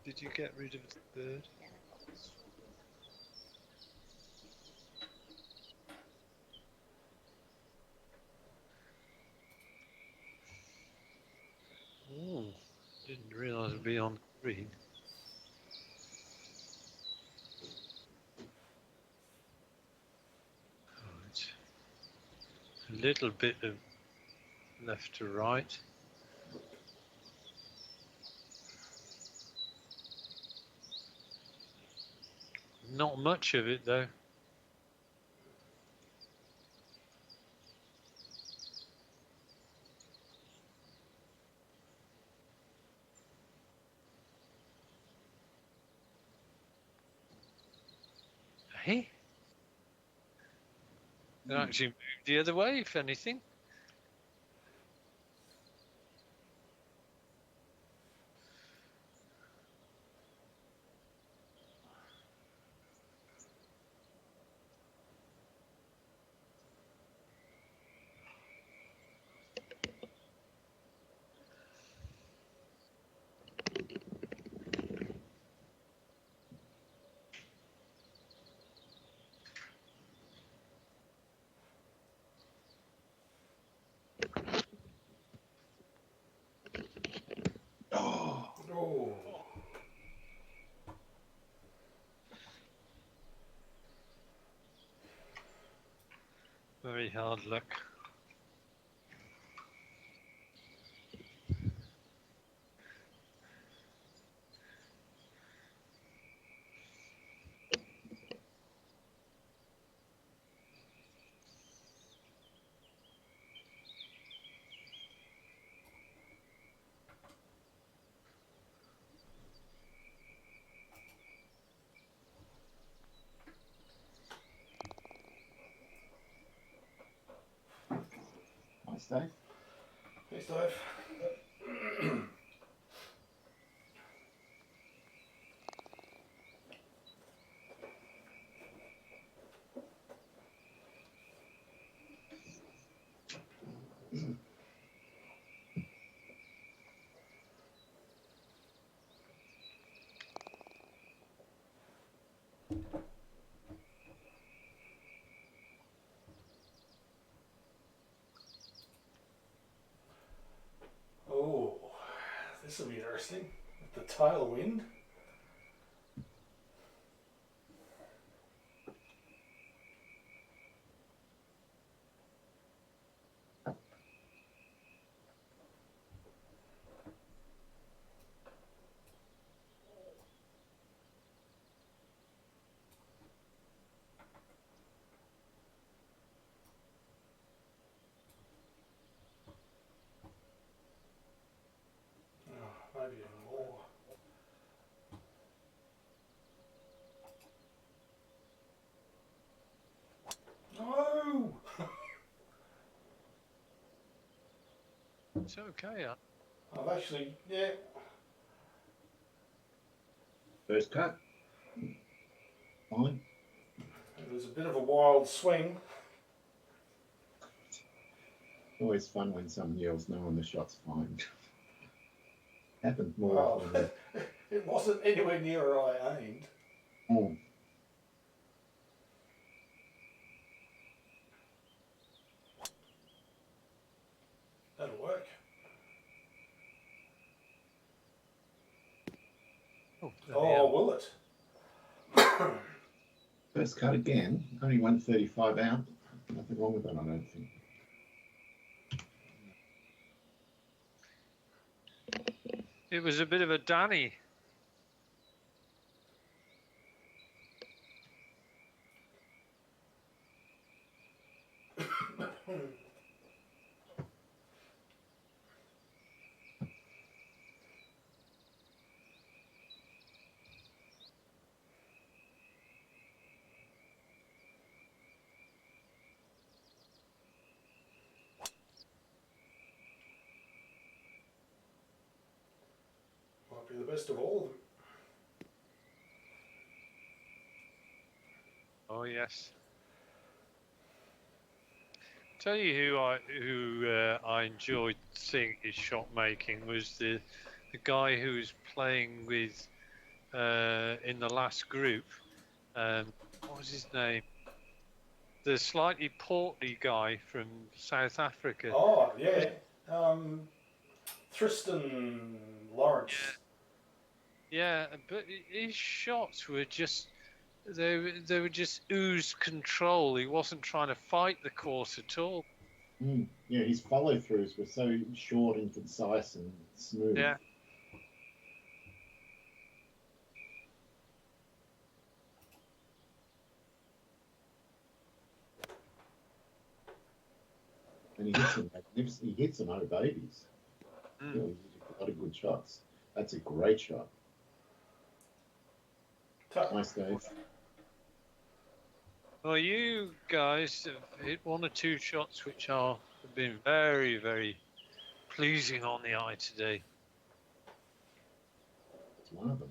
Did you get rid of the bird? Oh, didn't realise it'd be on green. Right. A little bit of left to right. Not much of it though. Hey? It actually moved the other way, if anything. Oh, Oh. Very hard luck. nice, Dave. Thanks, Dave. Oh, this will be interesting. With the tailwind. It's okay. I've actually, yeah. First cut. Fine. It was a bit of a wild swing. Always fun when someone yells no and the shot's fine. Happens more Well, often than. it wasn't anywhere near where I aimed. Oh, That'll work. Oh, Oh, will it? first cut again. Only 135 out. Nothing wrong with that, I don't think. it was a bit of a Danny. Might be the best of all of them. Oh yes. Tell you who I enjoyed seeing his shot making was the guy who was playing with in the last group. What was his name? The slightly portly guy from South Africa. Oh, yeah. Tristan Lawrence. Yeah, but his shots were just they were just ooze control. He wasn't trying to fight the course at all. Yeah, his follow throughs were so short and concise and smooth. Yeah. And he hits them magnificent. He hits them out of babies. Mm. Really, he hit a lot of good shots. That's a great shot. Nice, Dave. Well, you guys have hit one or two shots which have been very, very pleasing on the eye today. That's one of them.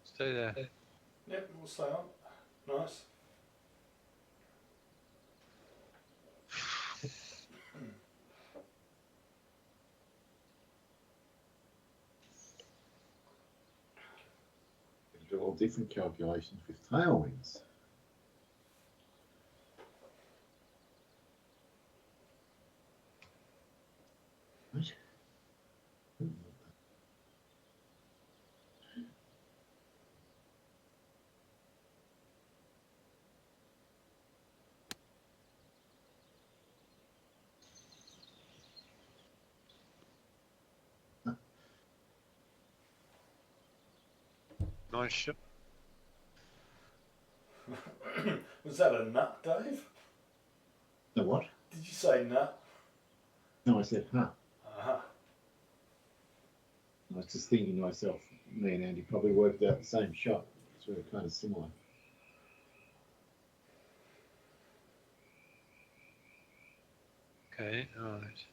Stay there. Yep, we'll stay on. Nice. Do all different calculations with tailwinds. Right. Nice shot. Was that a nut, Dave? The what? Did you say nut? No, I said, huh. Uh-huh. I was just thinking to myself, me and Andy probably worked out the same shot. It's really kind of similar. Okay, all right.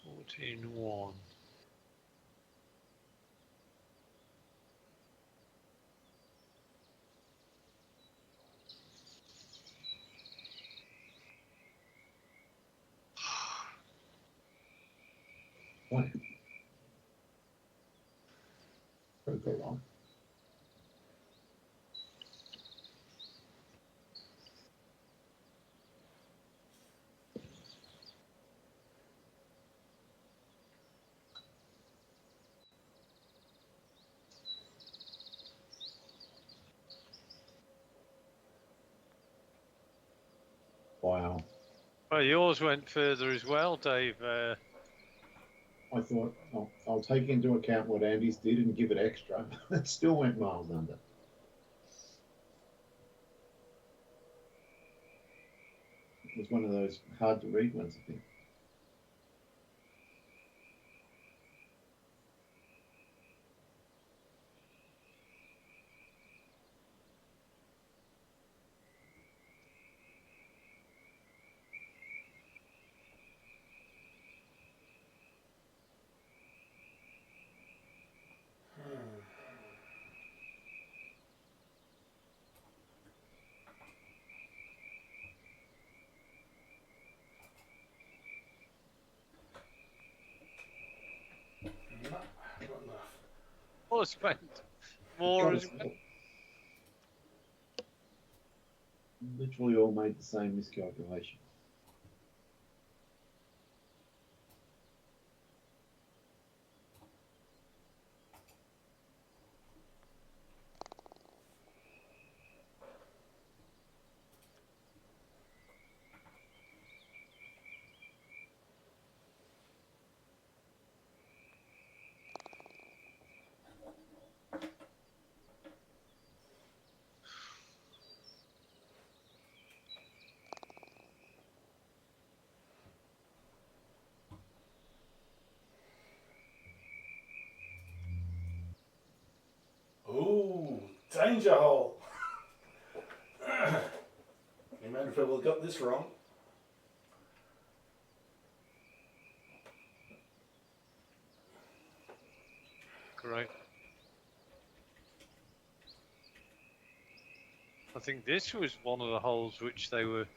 $14-1. What? Could go wrong. Wow. Well, yours went further as well, Dave. I thought I'll take into account what Andy's did and give it extra. It still went miles under. It was one of those hard to read ones, I think. No, not enough. Yours went more Trying as to well. sell. Literally all made the same miscalculation. Ooh, danger hole. You might have probably got this wrong. Great. I think this was one of the holes which they were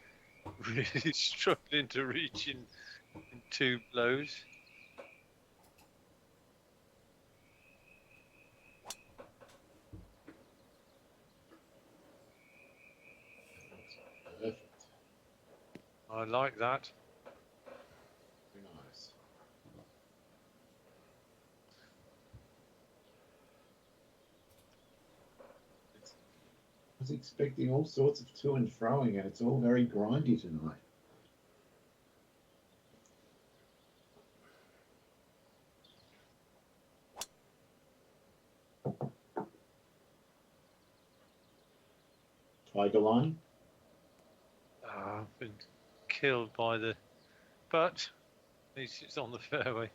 really struggling to reach in 2 blows. Perfect. I like that. Very nice. I was expecting all sorts of to and froing, and it's all very grindy tonight. Tiger line. I've been killed by the, but at least it's on the fairway.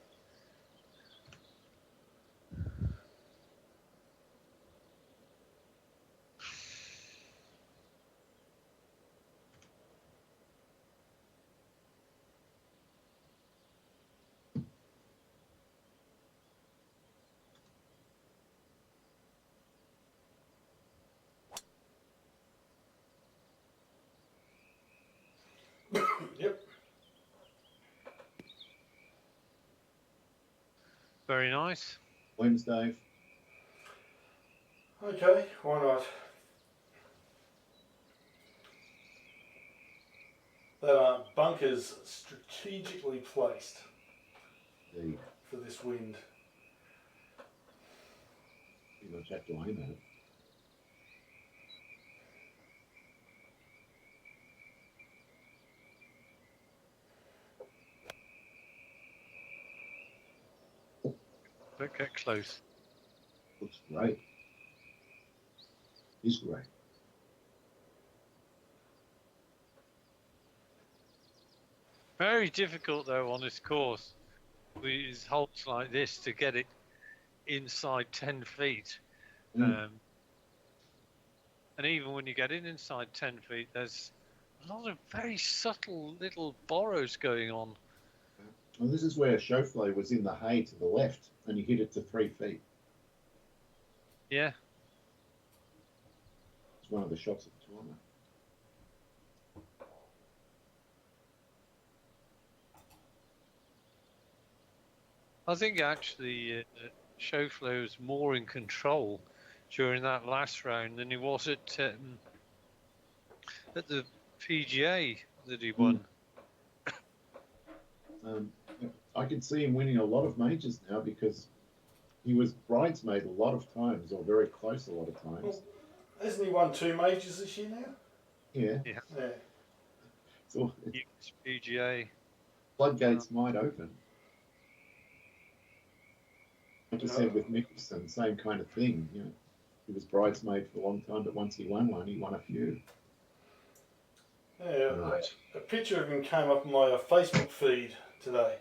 Yep. Very nice. Wednesday. Okay, why not? That are bunkers strategically placed Indeed. for this wind. You much have to aim at it. Don't get close. Looks great. Is great. Very difficult though on this course with holes like this to get it inside 10 feet. And even when you get it inside 10 feet, there's a lot of very subtle little borrows going on. Well, this is where Schauffele was in the hay to the left, and he hit it to 3 feet. Yeah. It's one of the shots of the tournament. I think actually Schauffele was more in control during that last round than he was at the PGA that he won. I can see him winning a lot of majors now because he was bridesmaid a lot of times, or very close a lot of times. Well, hasn't he won 2 majors this year now? Yeah. Yeah. So PGA. floodgates might open. Like you Yeah. said with Mickelson, same kind of thing. You know, he was bridesmaid for a long time, but once he won one, he won a few. Yeah, Right. a picture of him came up on my Facebook feed today.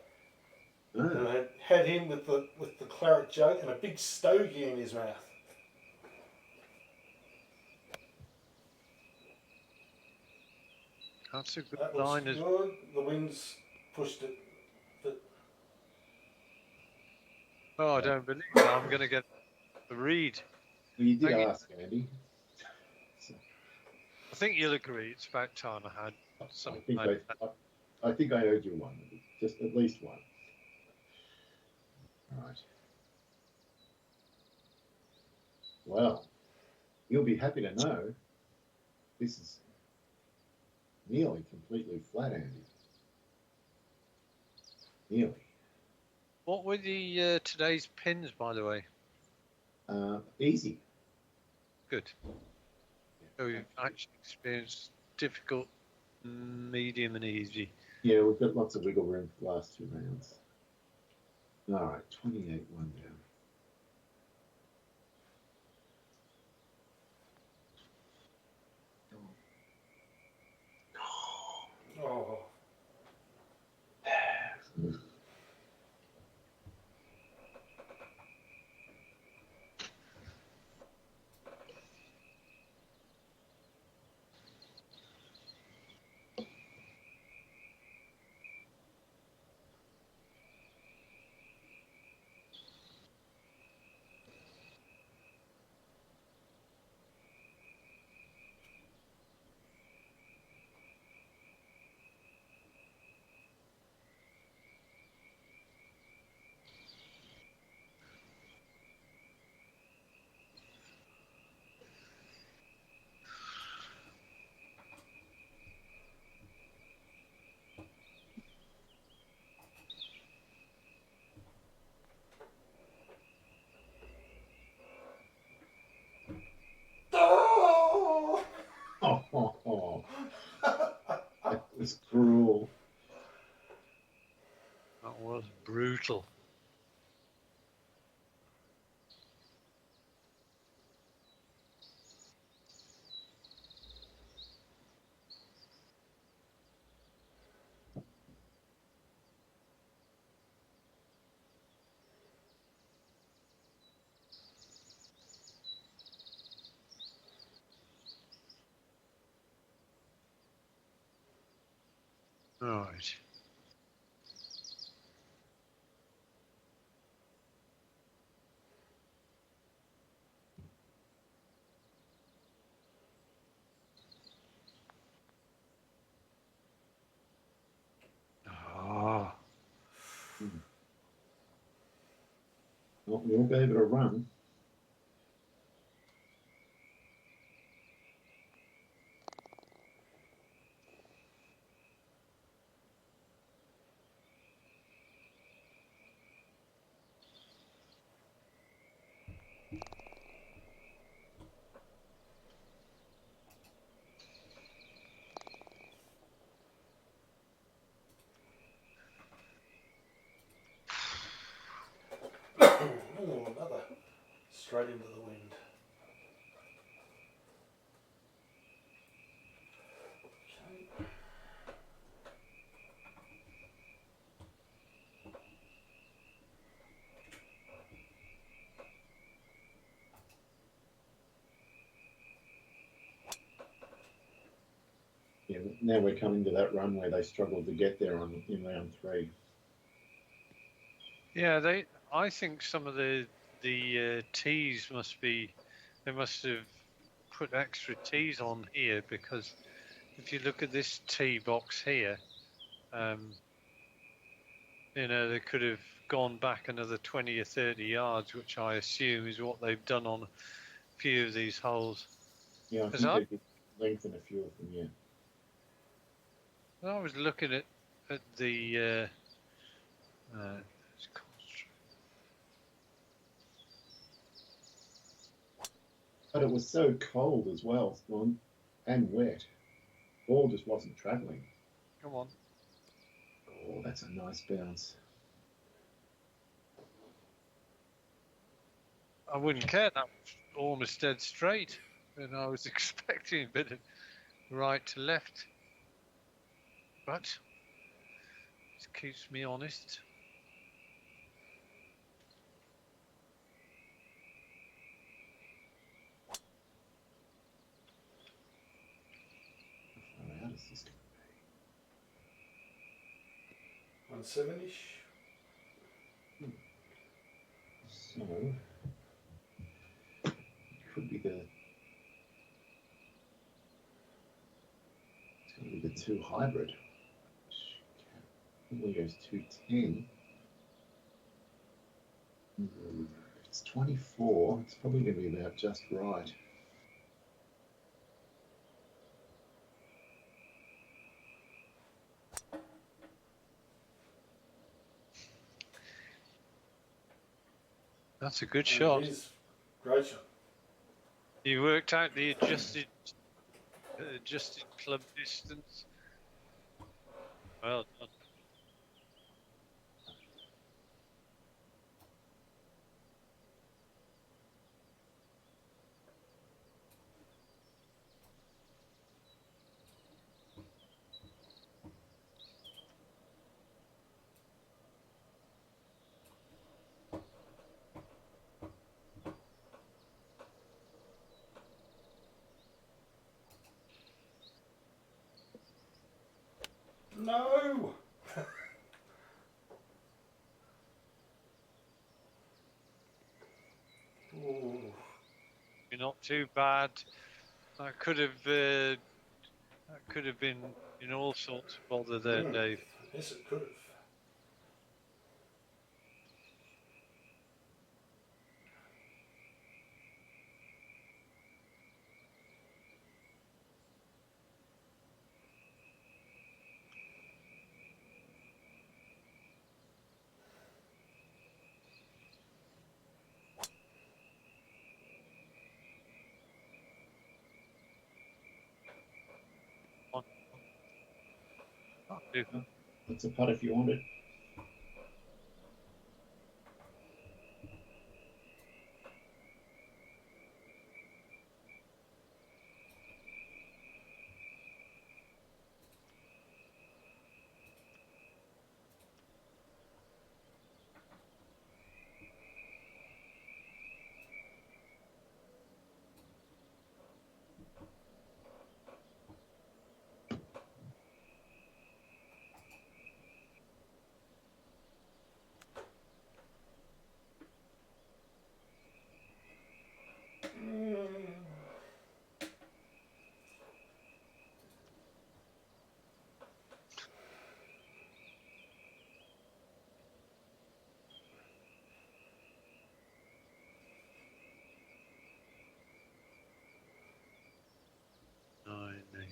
And Oh, I had him with the claret jug and a big stogie in his mouth. That's a good That looks line. good. The wind's pushed it. But Oh, I don't believe that. I'm going to get a read. well, you did Thank you. ask, Andy. So I think you'll agree. It's about time I had I something think like that. I think I owed you one, just at least one. All right. Well, you'll be happy to know this is nearly completely flat, Andy. Nearly. What were the today's pins, by the way? Easy. Good. So we've actually experienced difficult, medium, and easy. Yeah, we've got lots of wiggle room for the last 2 rounds. All right, 28 one down. oh, oh. Oh, that was cruel. That was brutal. All right. Ah, Well, we all gave it a run. Ooh, another straight into the wind. Okay. Yeah, now we're coming to that run where they struggled to get there in round 3. yeah. I think some of the tees must be. They must have put extra tees on here because if you look at this tee box here, they could have gone back another 20 or 30 yards, which I assume is what they've done on a few of these holes. Yeah, I Because think they did lengthen a few of them, yeah. I was looking at the But it was so cold as well, and wet. Ball just wasn't travelling. Come on. Oh, that's a nice bounce. I wouldn't care. That was almost dead straight. And I was expecting a bit of right to left. But it keeps me honest. How far out is this going to 170-ish. be? So, it could be the. It's going to be the 2 hybrid. Probably goes 210. If it's 24, it's probably going to be about just right. That's a good shot. It is. Great shot. You worked out the adjusted club distance. Well done. No! Ooh. You're not too bad. That could have been in all sorts of bother there, Dave. Yes, it could have. That's a putt if you want it. Nine, eight.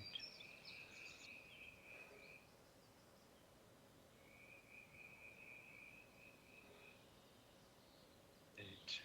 Eight.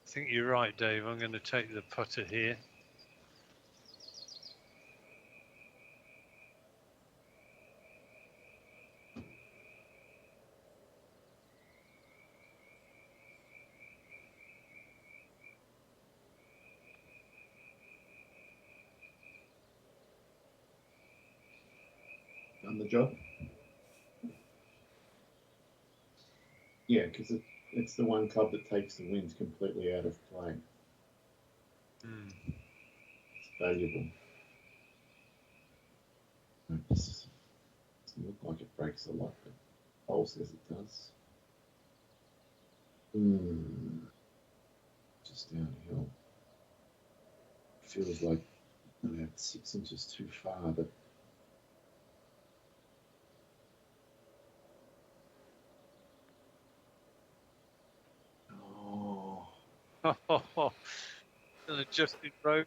I think you're right, Dave. I'm going to take the putter here. Done the job. Yeah, because it's the one club that takes the wind completely out of play. It's valuable. It doesn't look like it breaks a lot, but Paul says it does. Just downhill. Feels like about 6 inches too far, but Oh, Justin Road.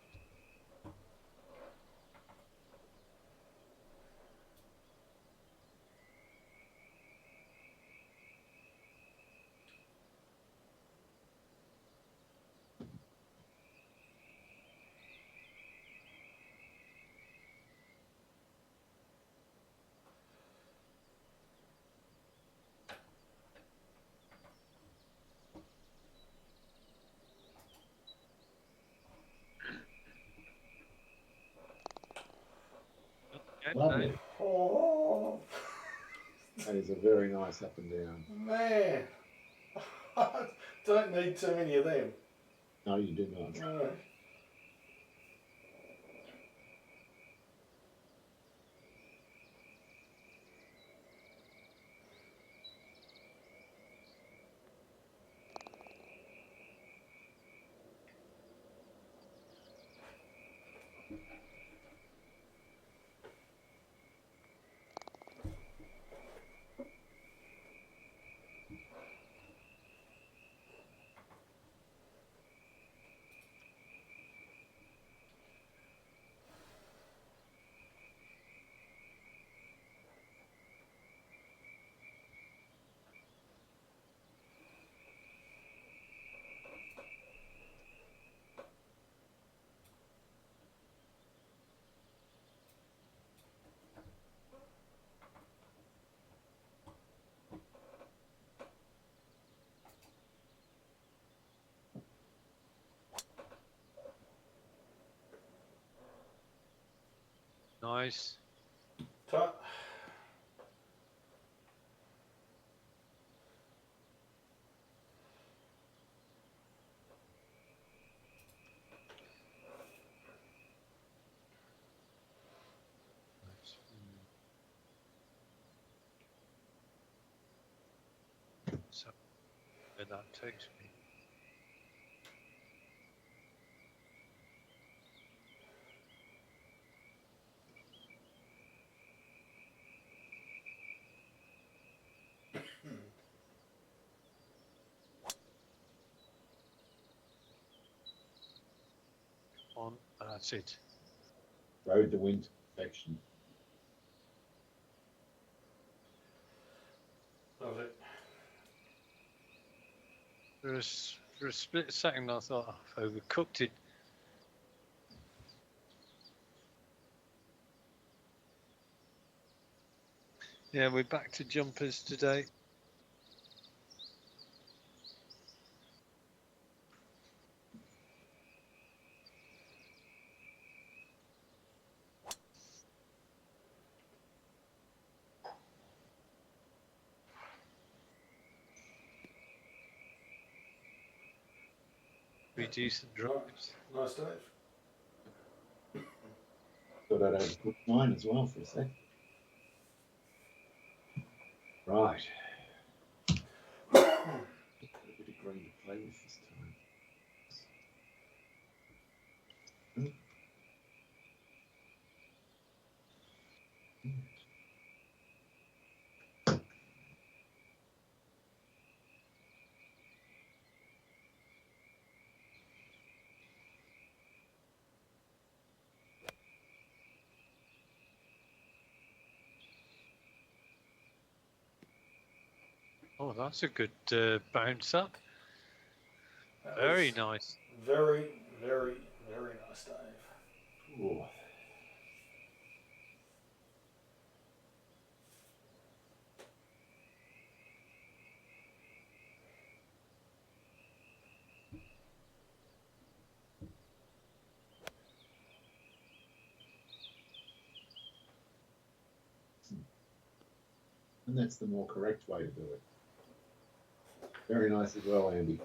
Okay, Lovely. Oh, That is a very nice up and down. man. Don't need too many of them. No, you do not. No. Nice. Tut. So where that takes me. On, that's it. Rode the wind perfection. Love it. For a split second, I thought I've overcooked it. Yeah, we're back to jumpers today. Pretty decent drives. Nice, Dave. Thought I'd overcooked mine as well for a sec. Right. Got a bit of green to play with this time. Oh, that's a good bounce up. That Very was nice. very, very, very nice, Dave. Ooh. And that's the more correct way to do it. Very nice as well, Andy.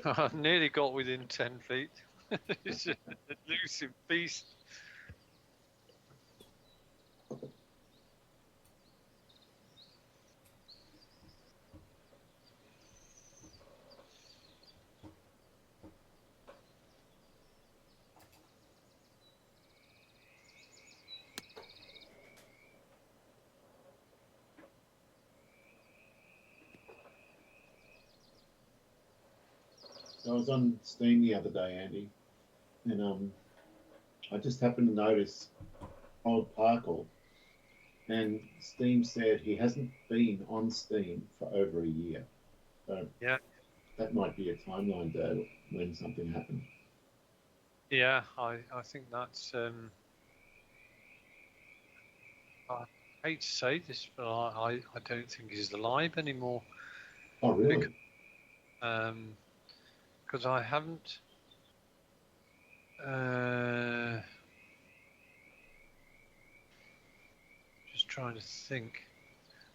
I nearly got within 10 feet. It's a elusive beast. I was on Steam the other day, Andy, and I just happened to notice old Parkle, and Steam said he hasn't been on Steam for over a year. So Yeah, that might be a timeline to when something happened. yeah. I think that's. I hate to say this, but I don't think he's alive anymore. Oh, really? Because I haven't. Just trying to think.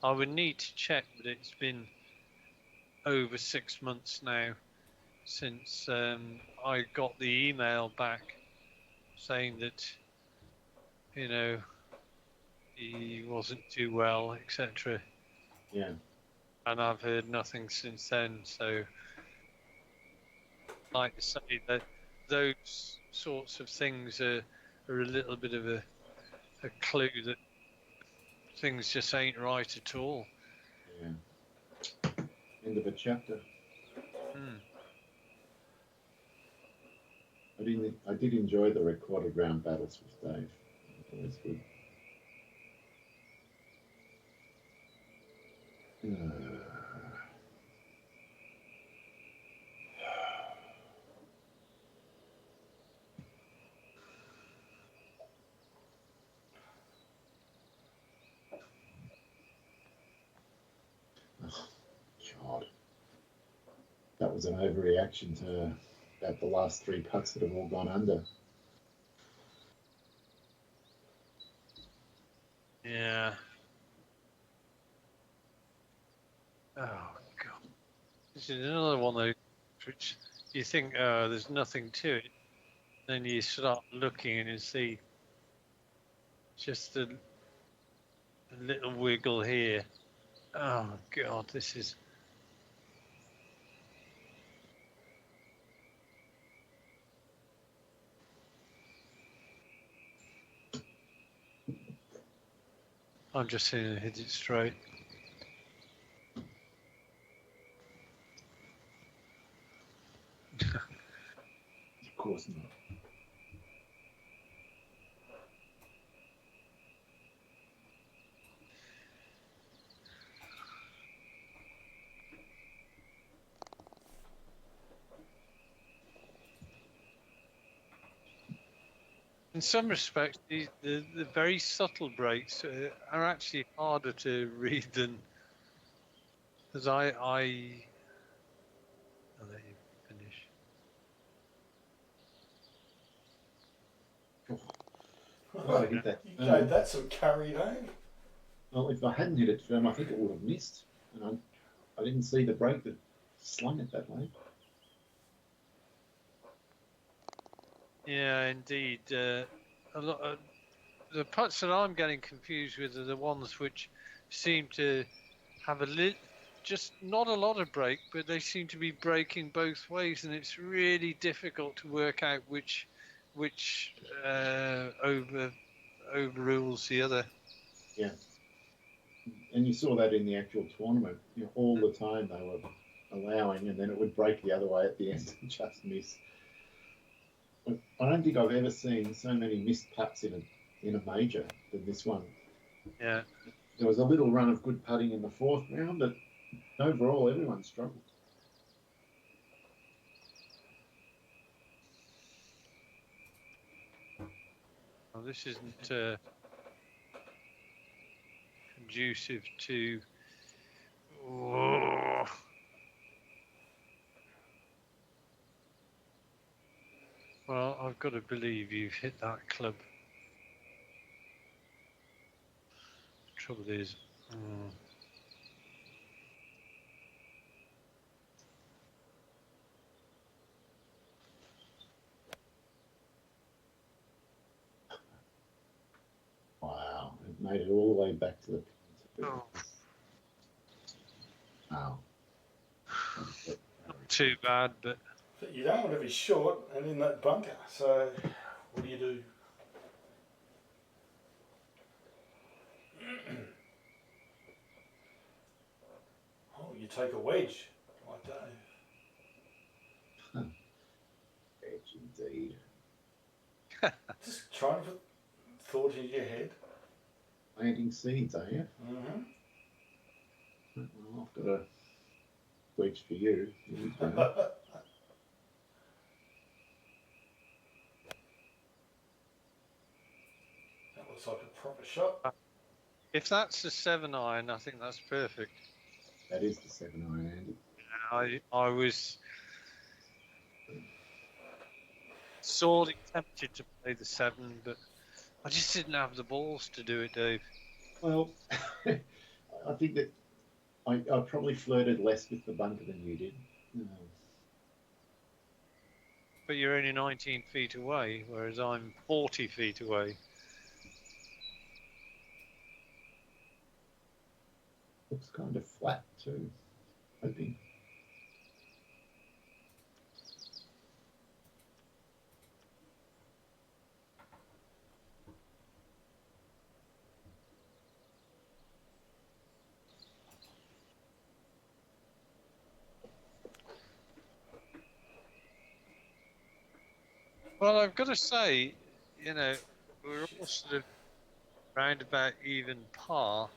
I would need to check, but it's been over 6 months now since I got the email back saying that he wasn't too well, etc. Yeah. And I've heard nothing since then. So, like to say that those sorts of things are a little bit of a clue that things just ain't right at all. Yeah. End of a chapter. Hmm. I did enjoy the recorded round battles with Dave. It was good. Oh, God. That was an overreaction to about the last three putts that have all gone under. Yeah. Oh God. This is another one of those which you think, oh, there's nothing to it. Then you start looking and you see just a little wiggle here. Oh God, this is. I'm just seeing it hit it straight. Of course not. In some respects, the very subtle breaks are actually harder to read than because I'll let you finish. Oh, I hit that. You gave that some curry, eh? Well, if I hadn't hit it firm, I think it would have missed. And I didn't see the break that slung it that way. Yeah, indeed. A lot of the putts that I'm getting confused with are the ones which seem to have just not a lot of break, but they seem to be breaking both ways, and it's really difficult to work out which overrules the other. Yeah. And you saw that in the actual tournament. All the time they were allowing, and then it would break the other way at the end and just miss. But I don't think I've ever seen so many missed putts in a major than this one. Yeah. There was a little run of good putting in the fourth round, but overall everyone struggled. Well, this isn't conducive to. Oh. Well, I've got to believe you've hit that club. The trouble is. Wow, it made it all the way back to the pin. Oh. Wow. Not too bad, but But you don't want to be short and in that bunker. So what do you do? Oh, you take a wedge like Dave. indeed. Just trying to put thought into your head. Planting seeds, are you? Mm-hmm. Well, I've got a wedge for you. Here we go. That looks like a proper shot. If that's a 7-iron, I think that's perfect. That is the 7-iron, Andy. I was sorely tempted to play the 7, but I just didn't have the balls to do it, Dave. Well, I think that I probably flirted less with the bunker than you did. But you're only 19 feet away, whereas I'm 40 feet away. Looks kind of flat too. Hoping. Well, I've got to say, you know, we're all sort of round about even par,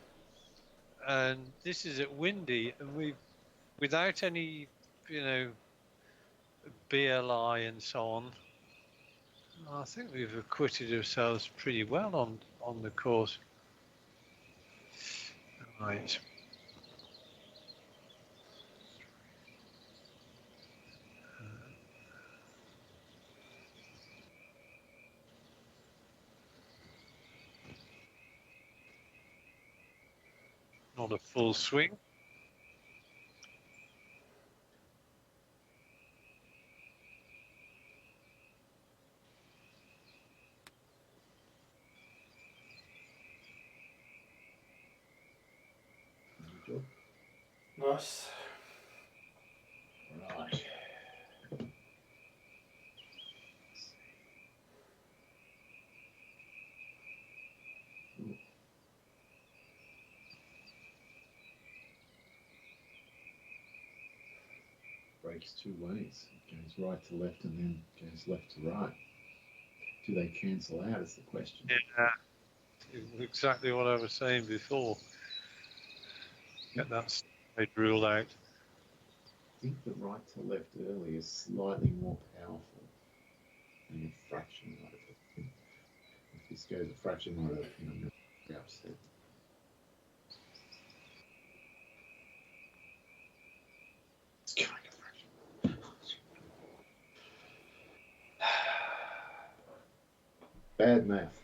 and this is at Windy, and we've, without any, you know, BLI and so on, I think we've acquitted ourselves pretty well on the course. Right. Not a full swing. Good job. Nice. Right. Breaks two ways. It goes right to left and then goes left to right. Do they cancel out is the question. Yeah, exactly what I was saying before. Get that side rule out. I think the right to left early is slightly more powerful than the fraction right of it. If this goes a fraction right of it, I'm going to be upset. It's going a fraction. Bad math.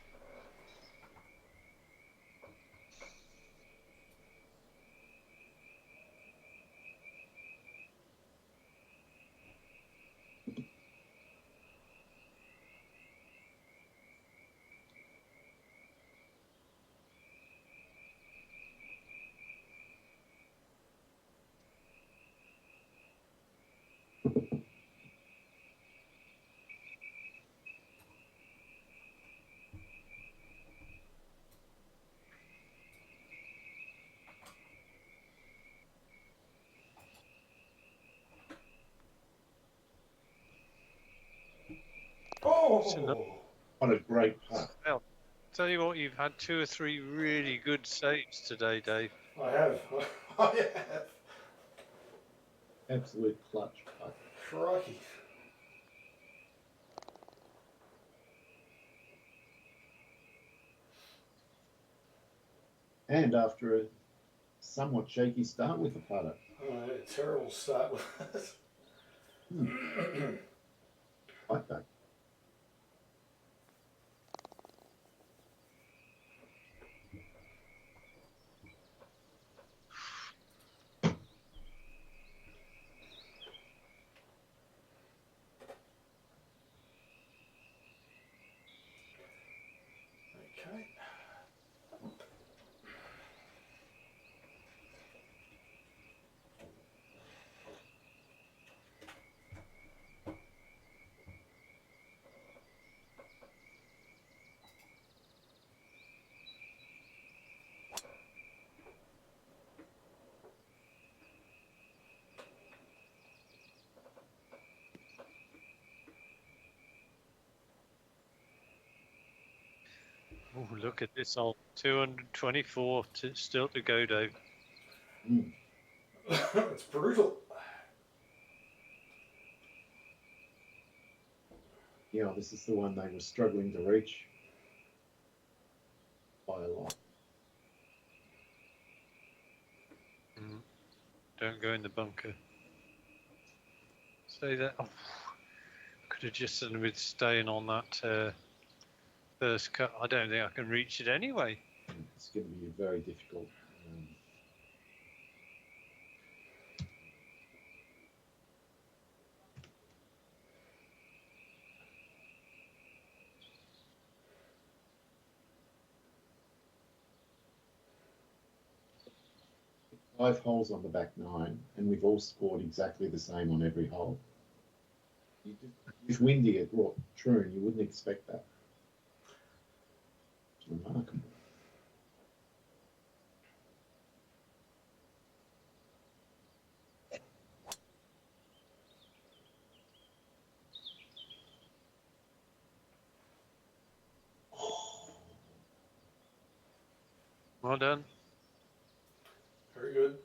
Oh! What a great putt. Well, tell you what, you've had 2 or 3 really good saves today, Dave. I have. I have. Absolute clutch putt. Crikey. And after a somewhat shaky start with the putter. A terrible start with it. Like that. Okay. Oh, look at this old 224 still to go, Dave. Mm. It's brutal. Yeah, this is the one they were struggling to reach by a lot. Don't go in the bunker. Say that. Oh, could have just done with staying on that first cut. I don't think I can reach it anyway. It's going to be very difficult. 5 holes on the back 9, and we've all scored exactly the same on every hole. With Windy at Troon, you wouldn't expect that. It's remarkable. Well done. Very good.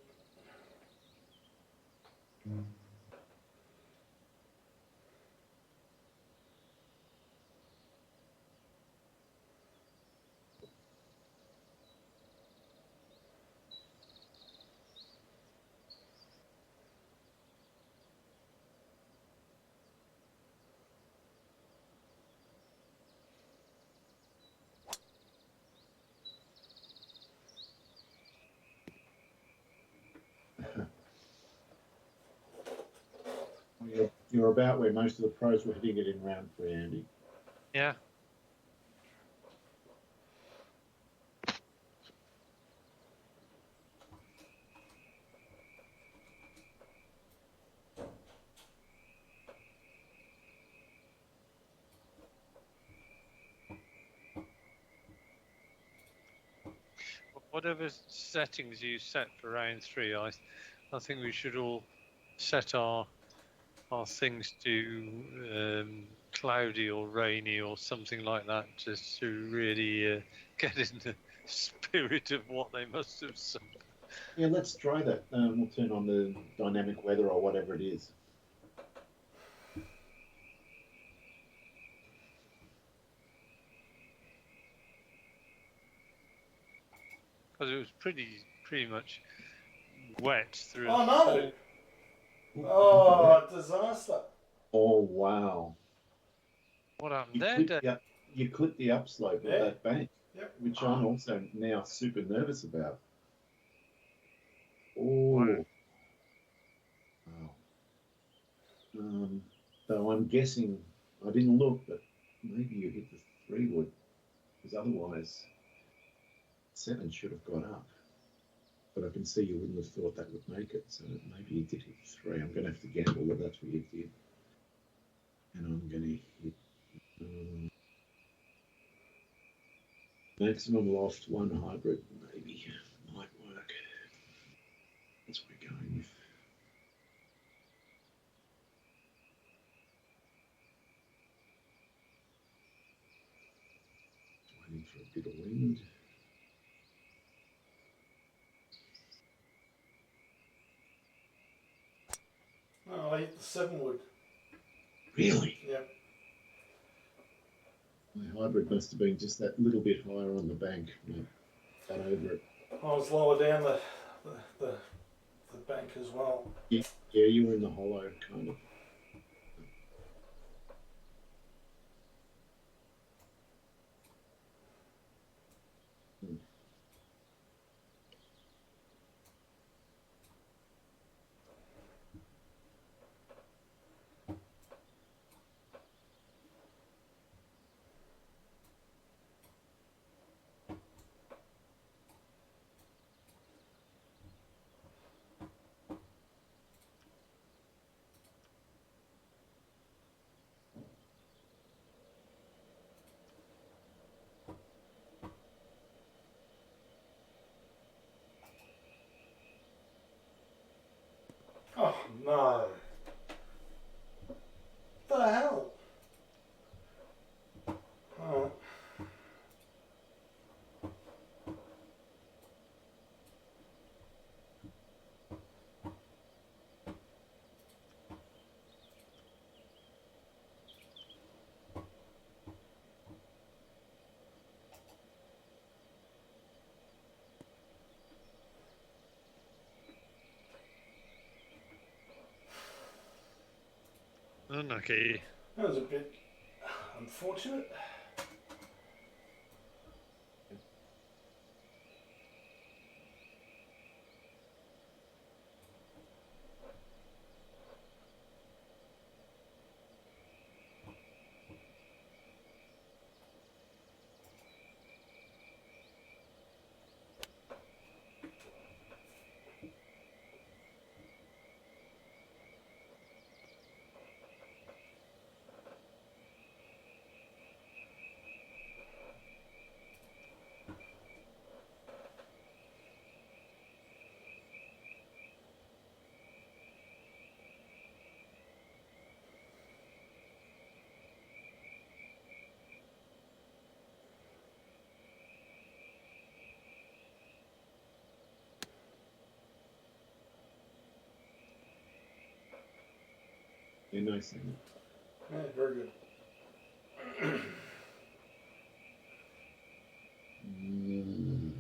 You're about where most of the pros were hitting it in round 3, Andy. Yeah. Whatever settings you set for round 3, I think we should all set our things to cloudy or rainy or something like that, just to really get in the spirit of what they must have said. Yeah, let's try that. We'll turn on the dynamic weather or whatever it is. Because it was pretty much wet through. Oh no! Oh, disaster! Oh wow! What happened You there, clipped Dave? you clipped the upslope Yeah. of that bank, Yep. which I'm also now super nervous about. Oh, Wow. wow. So I'm guessing I didn't look, but maybe you hit the 3 wood, because otherwise 7 should have gone up. But I can see you wouldn't have thought that would make it, so maybe you did hit 3. I'm going to have to gamble that that's what you did, and I'm going to hit maximum loft 1 hybrid. Maybe might work. That's what we're going with. Waiting for a bit of wind. No, I hit the 7 wood. Really? Yep. My hybrid must have been just that little bit higher on the bank. Got over it. I was lower down the bank as well. Yeah, you were in the hollow, kind of. Unlucky. That was a bit unfortunate. Yeah, nice. Isn't Yeah, very good. it? Mm.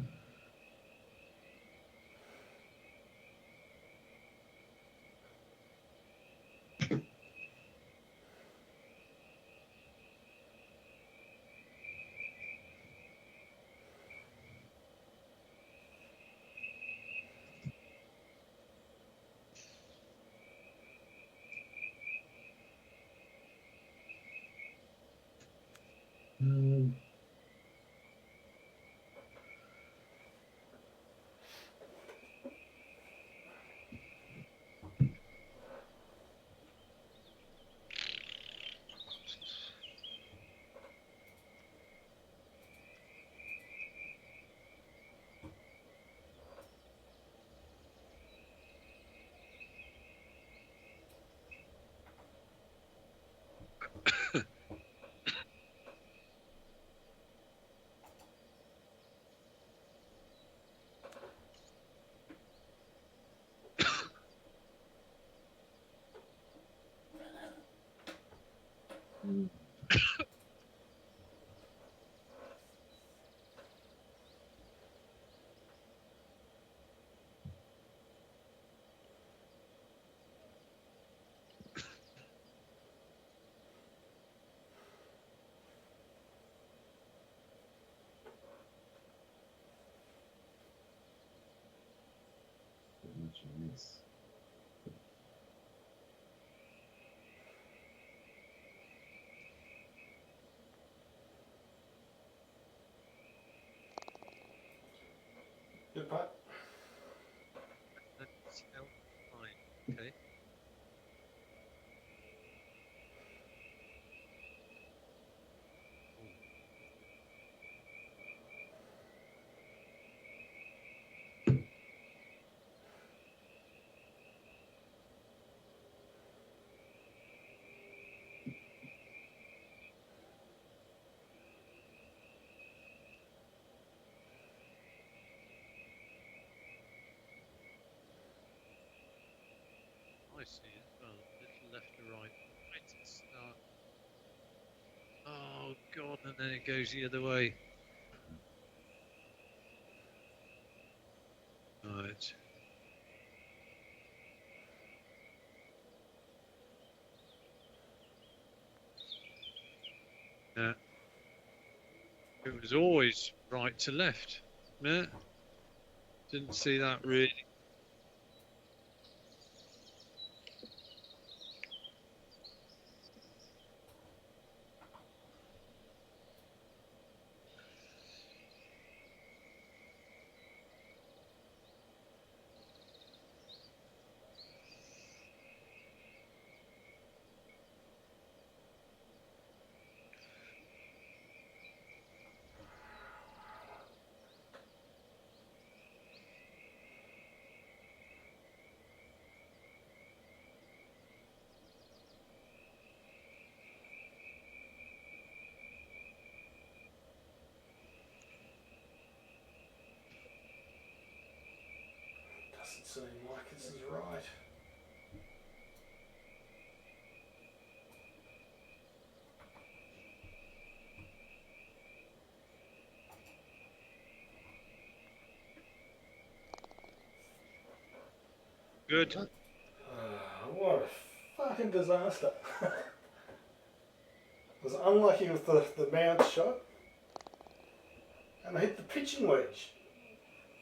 Mm. Mm. Not much on this. Good putt. That's fine. Okay. I see it as well. A little left to right. Right at the start. Oh god, and then it goes the other way. Right. Yeah. It was always right to left. Yeah. Didn't see that really. Doesn't seem like this is right. Good. What a fucking disaster. was unlucky with the mount shot, and I hit the pitching wedge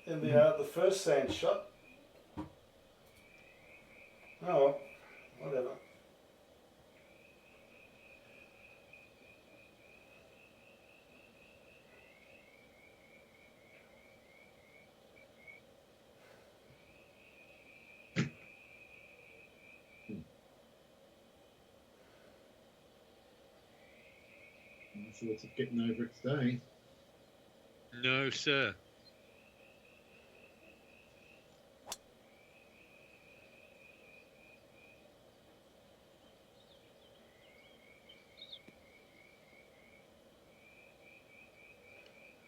in the first sand shot. Oh well, whatever. Not sure it's getting over it today. No, sir.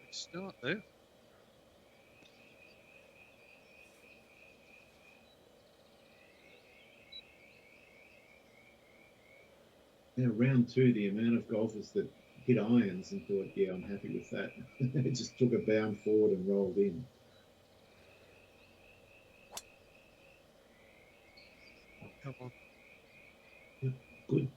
It's not though. Yeah, round 2, the amount of golfers that hit irons and thought, yeah, I'm happy with that. It just took a bound forward and rolled in. Come on. Yep, good.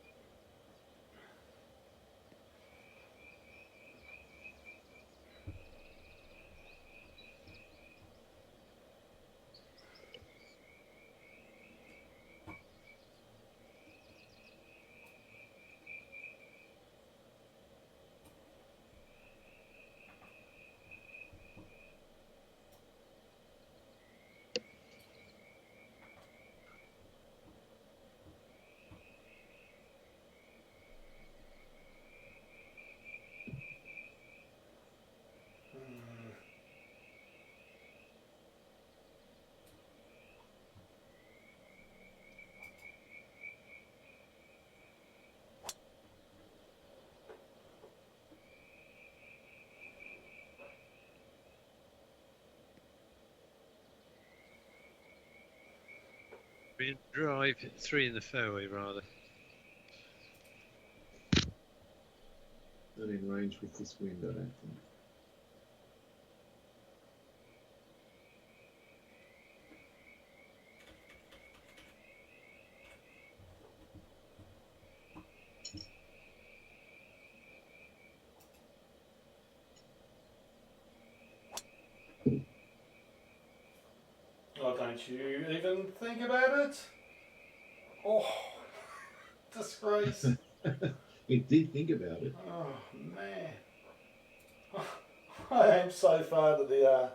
Been drive 3 in the fairway rather. Not in range with this wind, I don't think. Oh, don't you even think about it? Oh, disgrace. It did think about it. Oh, man. I am so far to the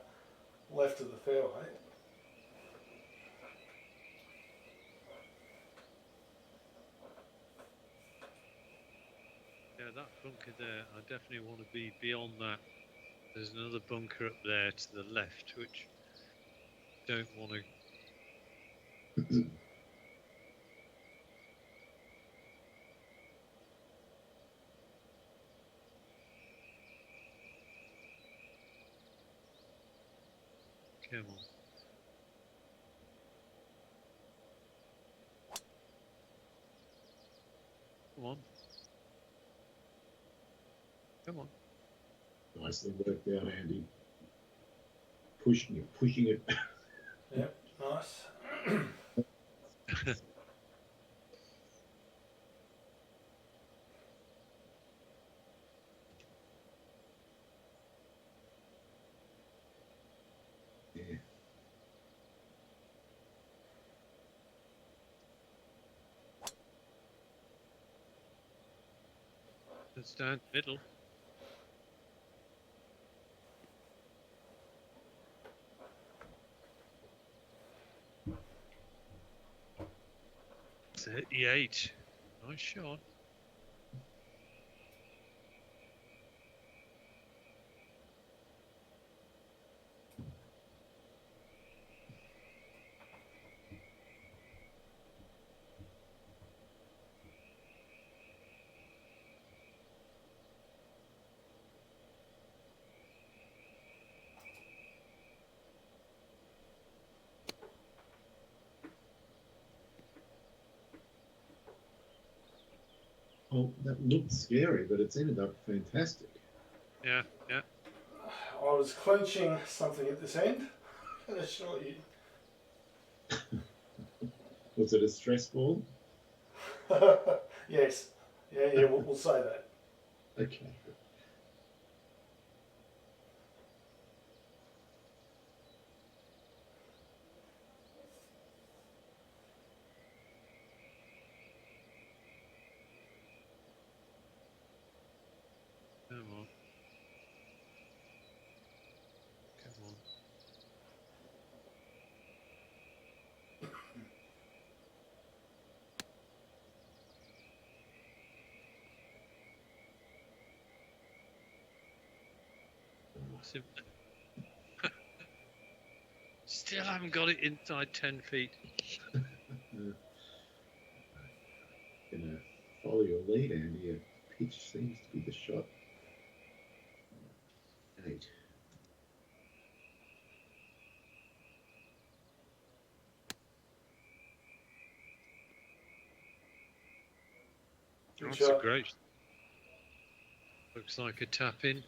left of the fairway. Yeah, that bunker there, I definitely want to be beyond that. There's another bunker up there to the left, which don't want to. Come on. Come on. Come on. Nicely worked out, Andy. Pushing it. Yep, nice. Yeah. Let's down middle. It's 38. Nice shot. Oh, that looked scary, but it's ended up fantastic. Yeah, yeah. I was clenching something at this end, I can assure you. Was it a stress ball? Yes. Yeah, we'll say that. Okay. Come on. Come on. Sim- Still haven't got it inside 10 feet. Gonna follow your lead, Andy. A pitch seems to be the shot. 8. Good That's a shot. great. Looks like a tap in.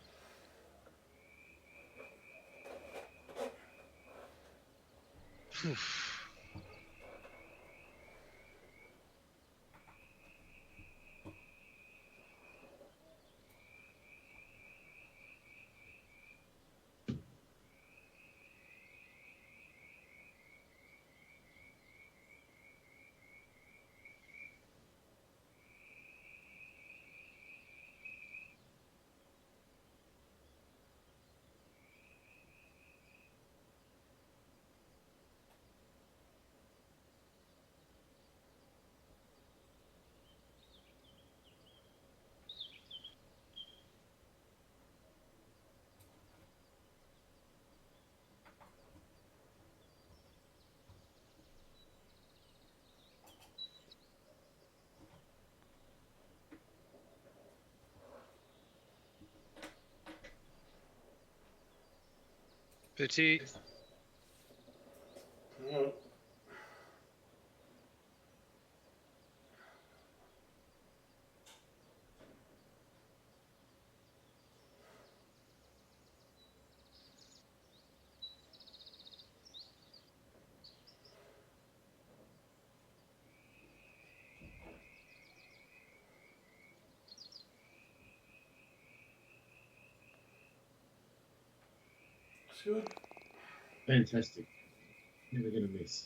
Pity. Mm. It's good. Fantastic. Never gonna miss.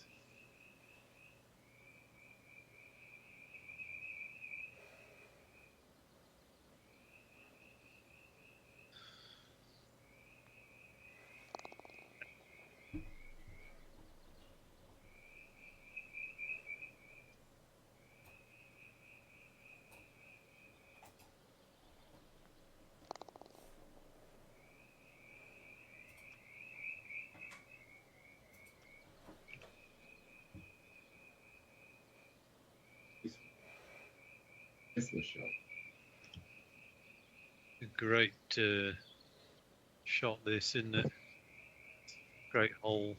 It's the shot. A great shot, this, isn't it? Great hole.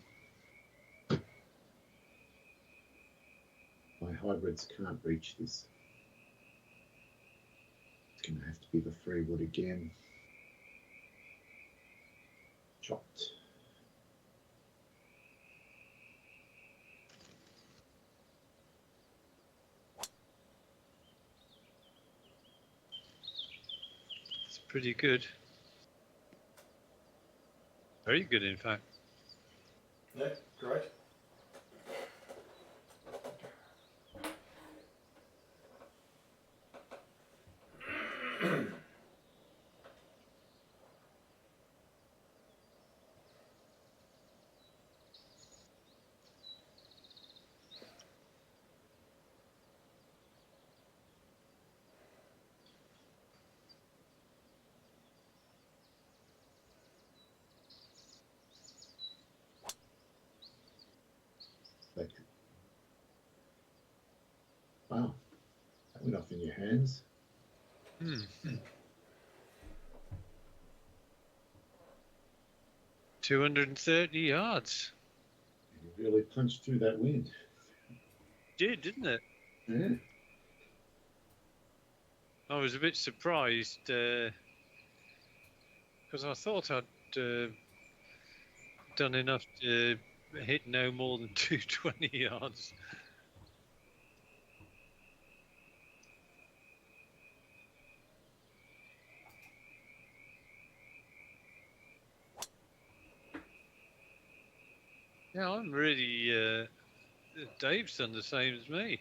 My hybrids can't reach this. It's gonna have to be the 3 wood again. Chopped. It's pretty good. Very good, in fact. Yeah, great. Like, wow, that went off in your hands. 230 yards. You really punched through that wind. Didn't it? Yeah. I was a bit surprised because I thought I'd done enough to hit no more than 220 yards. Yeah, I'm really. Dave's done the same as me.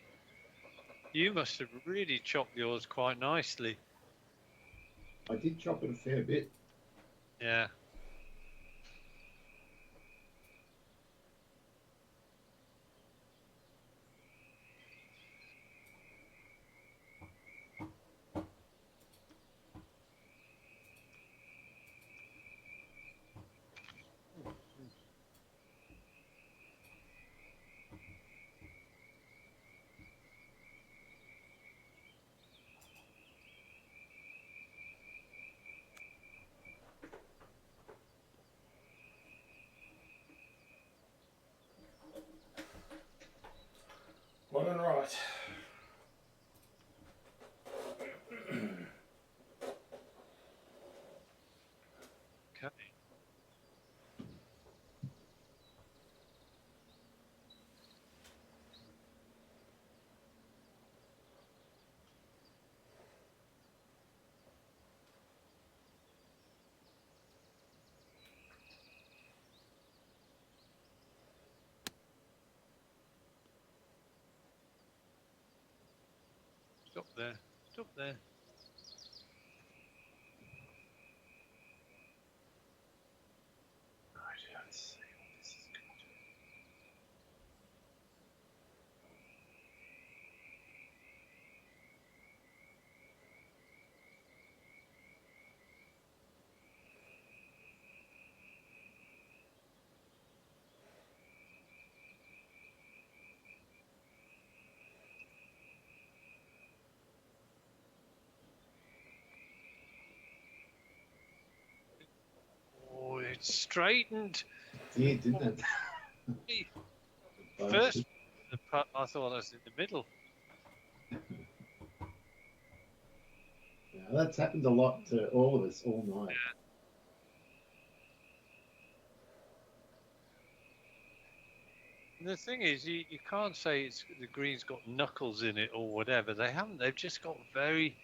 You must have really chopped yours quite nicely. I did chop it a fair bit. Yeah. Looking right. Okay. Stop there. Stop there. Right, let's see what this is going to do. Oh, it's straightened. It did, didn't Hey, it? first, the putt, I thought I was in the middle. Yeah, that's happened a lot to all of us all night. And the thing is, you can't say the green's got knuckles in it or whatever. They haven't. They've just got very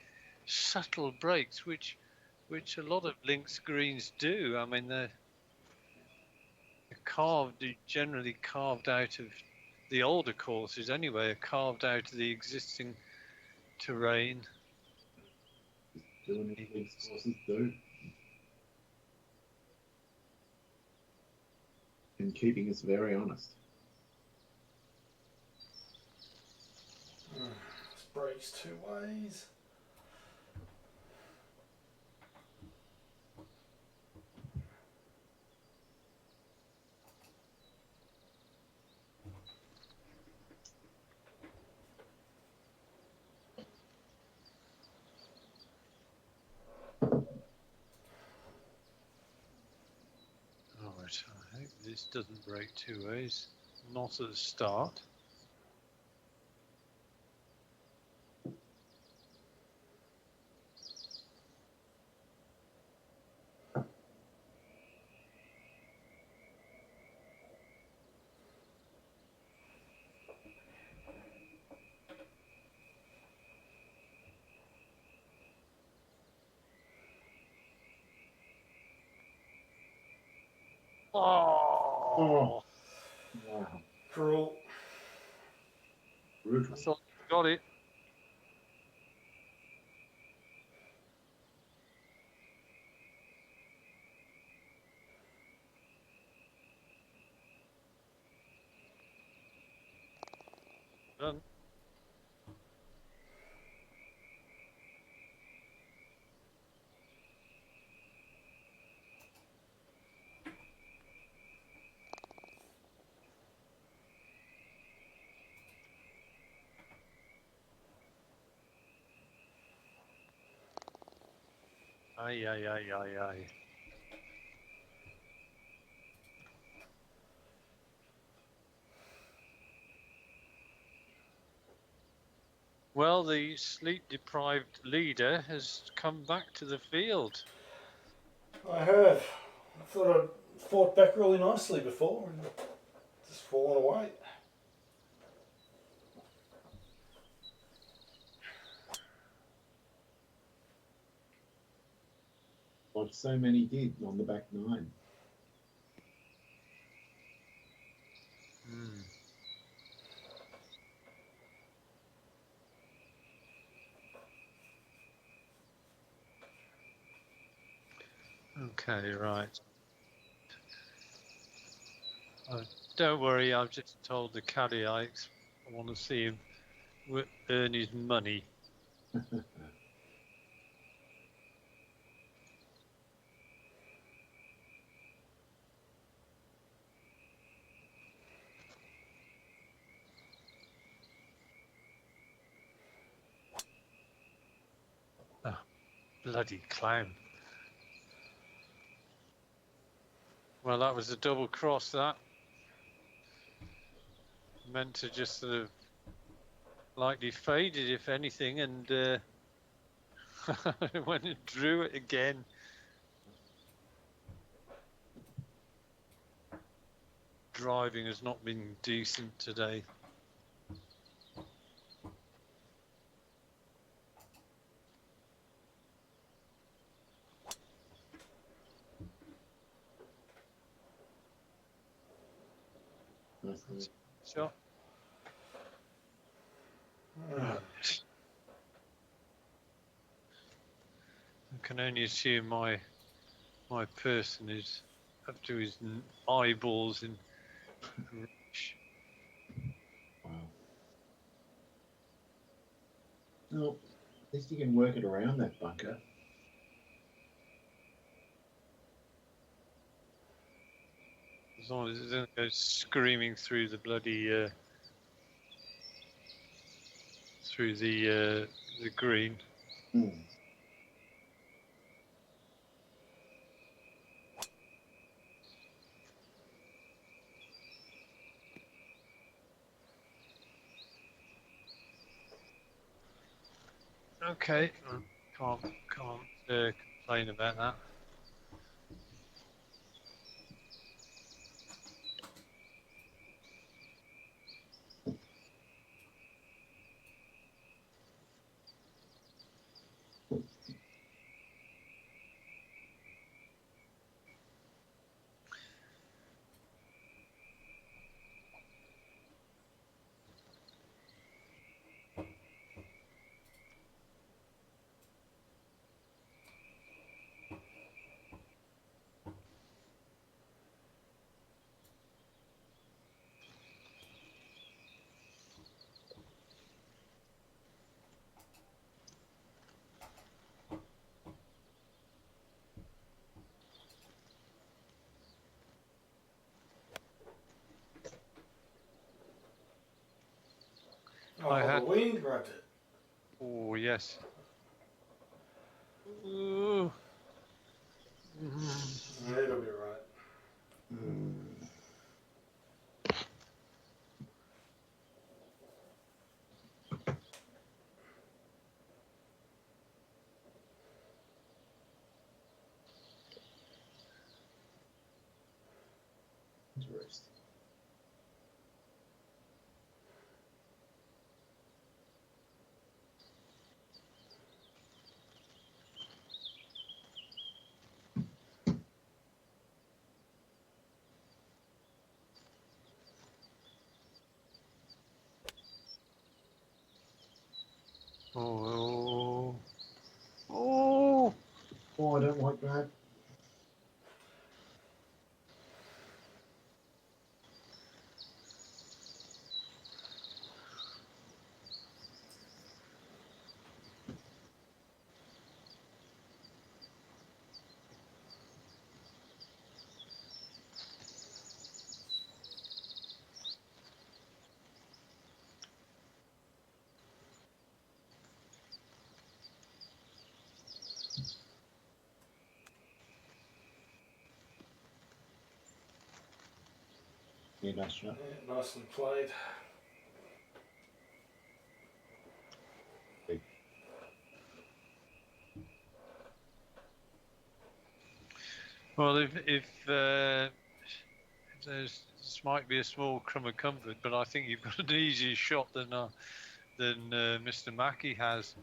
subtle breaks, which a lot of links greens do. I mean, they're carved, generally carved out of the older courses anyway, are carved out of the existing terrain. Just doing what these courses do. And keeping us very honest. This breaks two ways. Alright, I hope this doesn't break two ways. Not at the start. Oh, Wow. Cruel. Brutal. I thought you got it. Done. Aye, aye, aye, aye, aye. Well, the sleep-deprived leader has come back to the field. I have. I thought I'd fought back really nicely before and just fallen away. Like so many did on the back nine. Okay, right. Don't worry, I've just told the caddy I want to see him earn his money. Oh, bloody clown. Well, that was a double cross, that. Meant to just sort of lightly faded, if anything, and went and drew it again. Driving has not been decent today. Nice. Shot. Right. I can only assume my person is up to his eyeballs in rubbish. Wow. Well, at least you can work it around that bunker. As long as it doesn't go screaming through the bloody through the green. Mm. Okay, can't complain about that. Oh, I the had. wind grunted. Oh yes. Ooh. Yeah, it'll be right. Mm. Interesting. Oh. Oh. Oh, I don't like that. Yeah, nice shot. Yeah, nicely played. Well, if this might be a small crumb of comfort, but I think you've got an easier shot than Mr. Mackey has.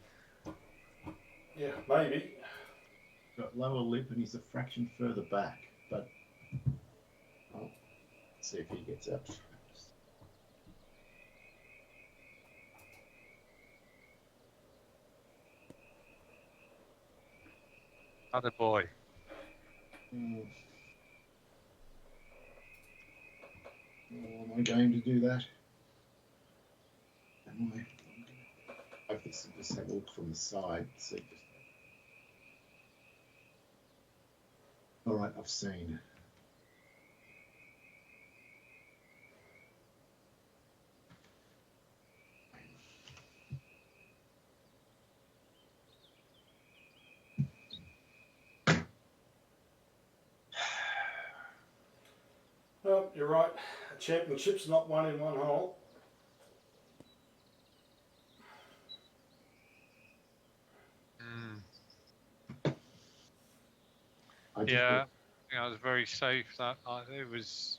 Yeah, maybe. Got lower lip and he's a fraction further back, but let's see if he gets up first. Atta boy. Mm. Am I going to do that? Am I? I have this just have a look from the side. See. All right, I've seen. Well, you're right. A championship's not won in one hole. Yeah, I think I was very safe that night. It was.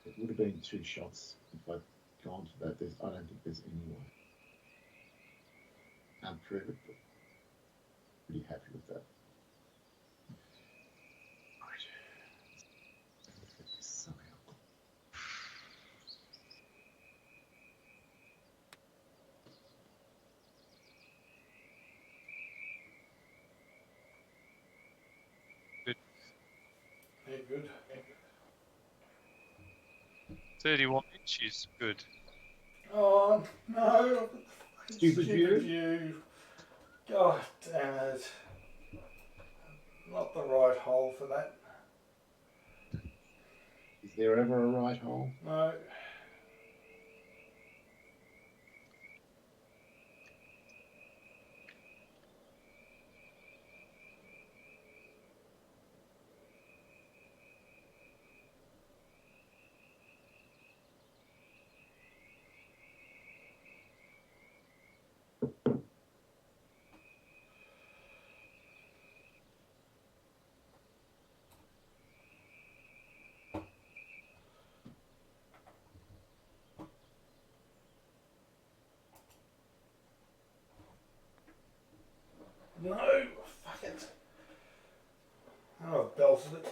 It would have been 2 shots if I'd gone for that. I don't think there's any way. Can't prove it, but pretty happy with that. Right. Let's get this somehow. Yeah, good. 31 inches, good. Oh no! Stupid view. God damn it! Not the right hole for that. Is there ever a right hole? No. No! Fuck it. Oh, I've belted it.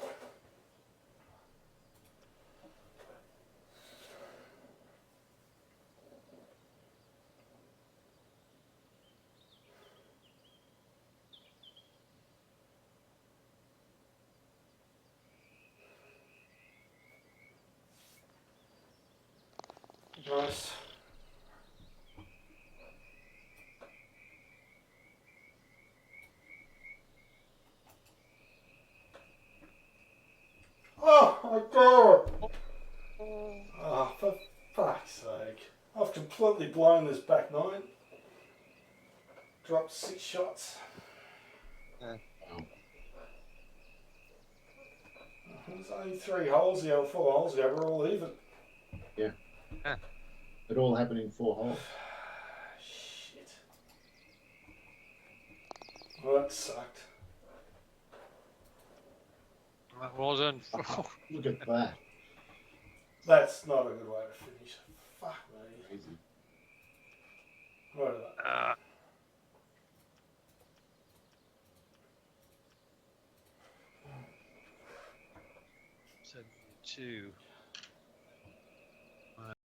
Nice. Oh my god! Oh, for fuck's sake. I've completely blown this back 9. Dropped 6 shots. Wow. There's only 3 holes here, or 4 holes here, we're all even. Yeah. It all happened in 4 holes. Shit. Well, that sucked. That wasn't. Look at that. That's not a good way to finish. Fuck me. Crazy. Right. 72.